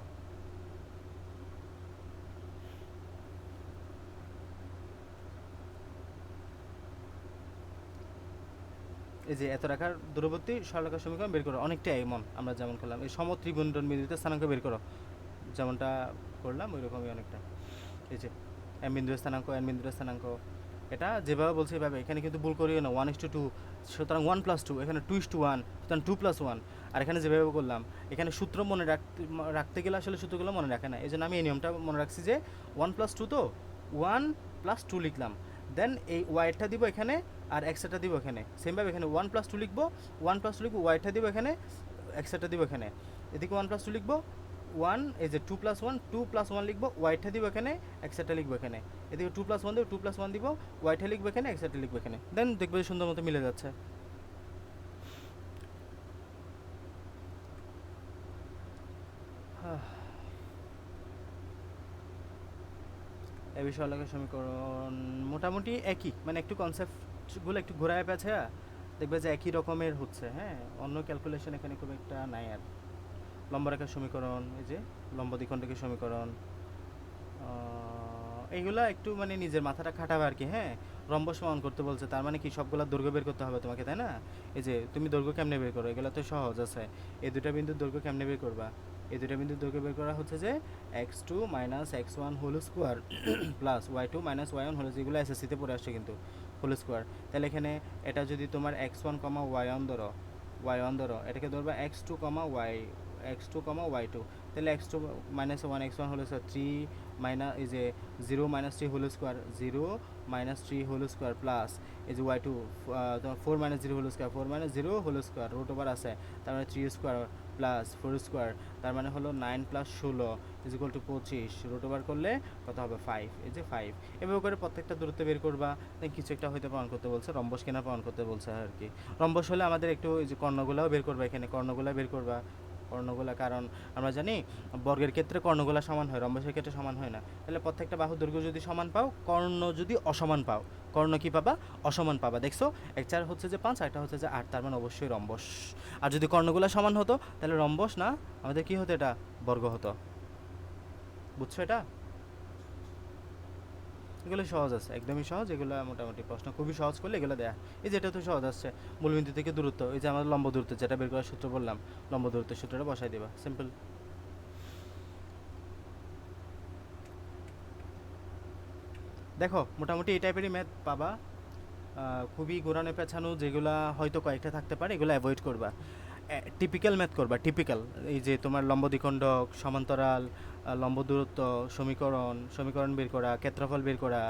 এই যে এত রেখার দূরবর্তী সরলরেখার সমীকরণ বের করো, অনেকটা এমন আমরা যেমন করলাম, এই সমত্রিভুজন বিন্দুতে স্থানাঙ্ক বের করো, যেমনটা করলাম ওই রকমই অনেকটা। এই যে এম বিন্দুর স্থানাঙ্ক, এন বিন্দুর স্থানাঙ্ক, এটা যেভাবে বলছে এভাবে, এখানে কিন্তু ভুল করিও না, 1:2, সুতরাং 1+2, এখানে 2:1, সুতরাং 2+1, আর এখানে যেভাবে করলাম, এখানে সূত্র মনে রাখতে গেলে আসলে সূত্রগুলো মনে রাখে না, এই জন্য আমি এই নিয়মটা মনে রাখছি যে 1+2, তো 1+2 লিখলাম, দেন এই ওয়াইটা দিব এখানে, আর এক্সটা দিব এখানে, সেমভাবে এখানে 1+2 লিখবো, 1+2 লিখবো, ওয়াইটা দিব এখানে, এক্সটা দিব এখানে, এদিকে 1+2 লিখবো, 1, এই যে 2+1 লিখবো, ওয়াইটা দিব এখানে, এক্সটা লিখবো এখানে, এদিকে 2+1 দিব, 2+1 দিব, ওয়াইটা লিখবো এখানে, এক্সটা লিখবো এখানে, দেন দেখবে সুন্দর মতো মিলে যাচ্ছে। এই বিষয় সরলরেখার সমীকরণ মোটামুটি একই, মানে একটু কনসেপ্টগুলো একটু ঘোরায় পেঁছে, দেখবে যে একই রকমের হচ্ছে, হ্যাঁ, অন্য ক্যালকুলেশন এখানে খুব একটা নাই আর। লম্বরেখার সমীকরণ, এই যে লম্ব দ্বিখণ্ডকের সমীকরণ, এইগুলা একটু মানে নিজের মাথাটা খাটাবে আর কি, হ্যাঁ। রম্বস সমান করতে বলছে, তার মানে কি সবগুলা দৈর্ঘ্য বের করতে হবে তোমাকে, তাই না? এই যে তুমি দৈর্ঘ্য কেমনে বের করো, এগুলো তো সহজ আছে। এই দুটা বিন্দুর দৈর্ঘ্য কেমনে বের করবা? এই দুটা বিন্দুর দৈর্ঘ্য বের করা হচ্ছে যে x2 minus x1 whole square plus y2 minus y1 whole, যেগুলো এসএসসিতে পড়ে আসছে কিন্তু, হোল স্কোয়ার। তাহলে এখানে এটা যদি তোমার x1 কমা y1 ধরো, এটাকে ধরবা x2 কমা y2, তাহলে x2 মাইনাস 1 x1 হলো 3 মাইনাস, এই যে 0 minus 3 whole square, 0 minus 3 whole square plus, এই যে y2 তোমার 4 minus 0 whole square, 4 minus 0 whole square, root over আছে, তার মানে 3 স্কোয়ার প্লাস 4 স্কোয়ার, তার মানে হলো 9 plus 16 is equal to 25, root over করলে কত হবে 5, এই যে 5। এভাবে করে প্রত্যেকটা দূরত্ব বের করবা, কিছু একটা হয়তো প্রমাণ করতে বলছে, রম্বস কেনা প্রমাণ করতে বলছে আর কি। রম্বস হলে আমাদের একটু এই যে কর্ণগুলাও বের করবা, এখানে কর্ণগুলা বের করবা, কর্ণগুলা, কারণ আমরা জানি বর্গের ক্ষেত্রে কর্ণগুলা সমান হয়, রম্বসের ক্ষেত্রে সমান হয় না। তাহলে প্রত্যেকটা বাহুর দৈর্ঘ্য যদি সমান পাও, কর্ণ যদি অসমান পাও, কর্ণ কি পাবা? অসমান পাবা। দেখছো, একটা হচ্ছে যে 5, একটা হচ্ছে যে 8, তার মানে অবশ্যই রম্বস। আর যদি কর্ণগুলা সমান হতো তাহলে রম্বস না, আমাদের কি হতো? এটা বর্গ হতো। বুঝছো এটা? এগুলো সহজ আছে, একদমই সহজ, এগুলো মোটামুটি প্রশ্ন খুবই সহজ করলে এগুলো দেয়া। এই যে এটা তো সহজ আসছে, মূলবিন্দু থেকে দূরত্ব, এই যে আমাদের লম্ব দূরত্ব যেটা বের করার সূত্র বললাম, লম্ব দূরত্বের সূত্রটা বসাই দেবা, সিম্পল। দেখো মোটামুটি এই টাইপেরই ম্যাথ পাবা, খুবই ঘোরানো পেছানো যেগুলা হয়তো কয়েকটা থাকতে পারে, এগুলো অ্যাভয়েড করবা, টিপিক্যাল ম্যাথ করবা, টিপিক্যাল। এই যে তোমার লম্ব দ্বিখণ্ডক, সমান্তরাল, লম্ব দূরত্ব, সমীকরণ বের করা, ক্ষেত্রফল বের করা,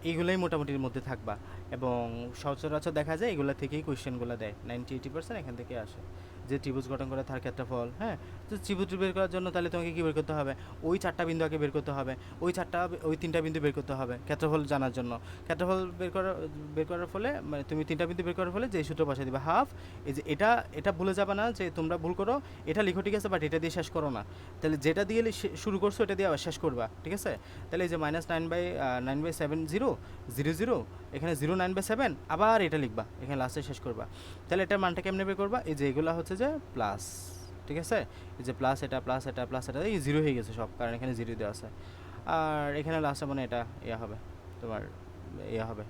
এইগুলোই মোটামুটির মধ্যে থাকবা। এবং সচরাচর দেখা যায় এগুলো থেকেই কোয়েশ্চেনগুলো দেয়, 90-80% এখান থেকে আসে। যে ত্রিভুজ গঠন করে তার ক্ষেত্রফল, হ্যাঁ, তো ত্রিভুজ বের করার জন্য তাহলে তোমাকে কী বের করতে হবে? ওই 4টা বিন্দু আগে বের করতে হবে, ওই 3টা বিন্দু বের করতে হবে ক্ষেত্রফল জানার জন্য। ক্ষেত্রফল বের করার ফলে, মানে তুমি 3টা বিন্দু বের করার ফলে যে সূত্র বসাই দিবে, হাফ, এই যে এটা ভুলে যাবে না যে তোমরা ভুল করো, এটা লিখো ঠিক আছে, বাট এটা দিয়ে শেষ করো না। তাহলে যেটা দিয়ে শুরু করছো এটা দিয়ে আবার শেষ করবা, ঠিক আছে? তাহলে এই যে -9/7 0 0 0, এখানে 0 9/7, আবার এটা লিখবা, এখানে লাস্টে শেষ করবা। তাহলে এটার মানটা কেমনে বের করবা? এই যে এগুলো হচ্ছে যে প্লাস, ঠিক আছে, এই যে প্লাস এটা প্লাস এটা প্লাস এটা, এই 0 হয়ে গেছে সব, কারণ এখানে 0 দেওয়া আছে। আর এখানে লাস্টে মানে এটা ইয়া হবে, তোমার ইয়া হবে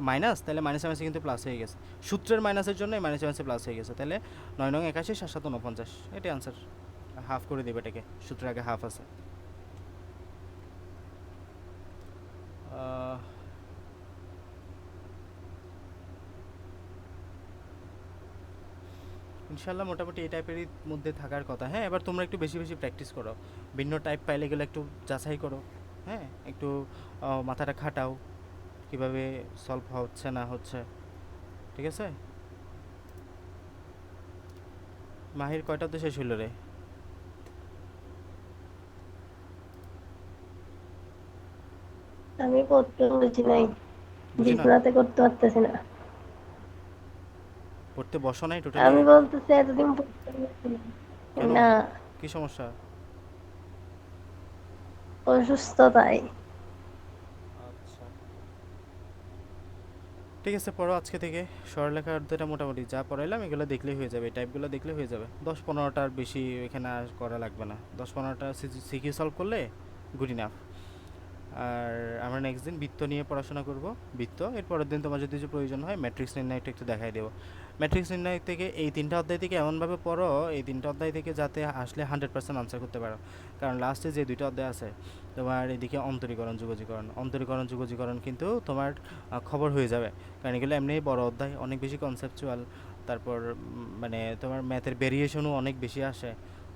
মাইনাস, তাহলে মাইনাসে মাইনাসে কিন্তু প্লাস হয়ে গেছে, সূত্রের মাইনাসের জন্য মাইনাসে মাইনাসে প্লাস হয়ে গেছে। তাহলে 9 9 81 7 7 49, এটাই আনসার। হাফ করে দেবে এটাকে, সূত্রের আগে হাফ আছে। ইনশাল্লাহ মোটামুটি এই টাইপেরই মধ্যে থাকার কথা। হ্যাঁ, এবার তোমরা একটু বেশি বেশি প্র্যাকটিস করো, ভিন্ন টাইপ পাইলে গেলে একটু যাচাই করো। হ্যাঁ, একটু মাথাটা খাটাও কিভাবে সলভ হচ্ছে না হচ্ছে। ঠিক আছে? মাহির কয়টাতে শেষ হইল রে? আমি পড়তে বুঝি নাই, বুঝি না, বিছনাতে করতে পারতেছি না। পড়তে বসো নাই টোটালি? আমি বলতেছি এতদিন পড়তে পারছি না। কেন, না, কি সমস্যা? অসুস্থতায়। আচ্ছা, ঠিক আছে, পড়ো আজকে থেকে। সরলেখা অর্ধটা মোটামুটি যা পড়াইলাম এগুলো দেখলেই হয়ে যাবে, টাইপগুলো দেখলে হয়ে যাবে। 10-15টার বেশি এখানে আর করা লাগবে না, 10-15টা সিকিউ সলভ করলে গুড ইনাফ। আর আমরা নেক্সট দিন বৃত্ত নিয়ে পড়াশোনা করব। বৃত্ত এর পরের দিন তোমার যদি কিছু প্রয়োজন হয় ম্যাট্রিক্স নির্ণয়টা একটু দেখাই দেবো। ম্যাট্রিক্স নির্ণয় থেকে এই 3টা অধ্যায় থেকে এমনভাবে পড়ো, এই 3টা অধ্যায় থেকে যাতে আসলে 100% আনসার করতে পারো। কারণ লাস্টে যে 2টা অধ্যায় আছে তোমার, এদিকে অন্তরীকরণ যুগজীকরণ, অন্তরীকরণ যুগজীকরণ কিন্তু তোমার খবর হয়ে যাবে। কারণ এগুলো এমনি বড় অধ্যায়, অনেক বেশি কনসেপচুয়াল। তারপর মানে তোমার ম্যাথের ভেরিয়েশনও অনেক বেশি আসে।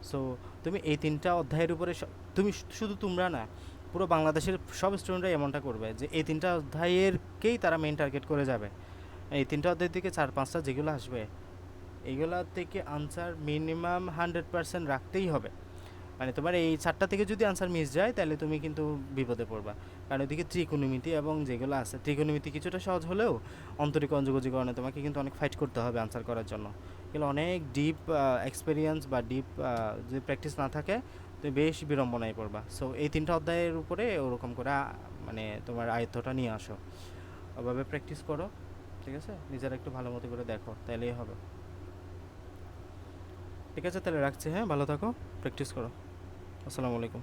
সো তুমি এই 3টা অধ্যায়ের উপরে তুমি শুধু তোমরা না, পুরো বাংলাদেশের সব স্টুডেন্টরা এমনটা করবে যে এই 3টা অধ্যায়েরকেই তারা মেন টার্গেট করে যাবে। এই 3টা অধ্যায়ের দিকে 4-5টা যেগুলো আসবে এইগুলা থেকে আনসার মিনিমাম 100% রাখতেই হবে। মানে তোমার এই 4টা থেকে যদি আনসার মিস যায় তাহলে তুমি কিন্তু বিপদে পড়বা। কারণ ওইদিকে ত্রিকোণমিতি এবং যেগুলো আছে, ত্রিকোণমিতি কিছুটা সহজ হলেও অন্তরীকরণ যুগজীকরণে তোমাকে কিন্তু অনেক ফাইট করতে হবে আনসার করার জন্য। এগুলো অনেক ডিপ এক্সপিরিয়েন্স বা ডিপ যদি প্র্যাকটিস না থাকে তুমি বেশ বিড়ম্বনায় পড়বা। সো এই 3টা অধ্যায়ের উপরে ওরকম করে মানে তোমার আয়ত্তটা নিয়ে আসো, ওভাবে প্র্যাকটিস করো। ঠিক আছে, নিজেরা একটু ভালো মতো করে দেখো, তাইলেই হবে। ঠিক আছে, তাহলে রাখছি। হ্যাঁ, ভালো থাকো, প্র্যাকটিস করো। আসসালামু আলাইকুম।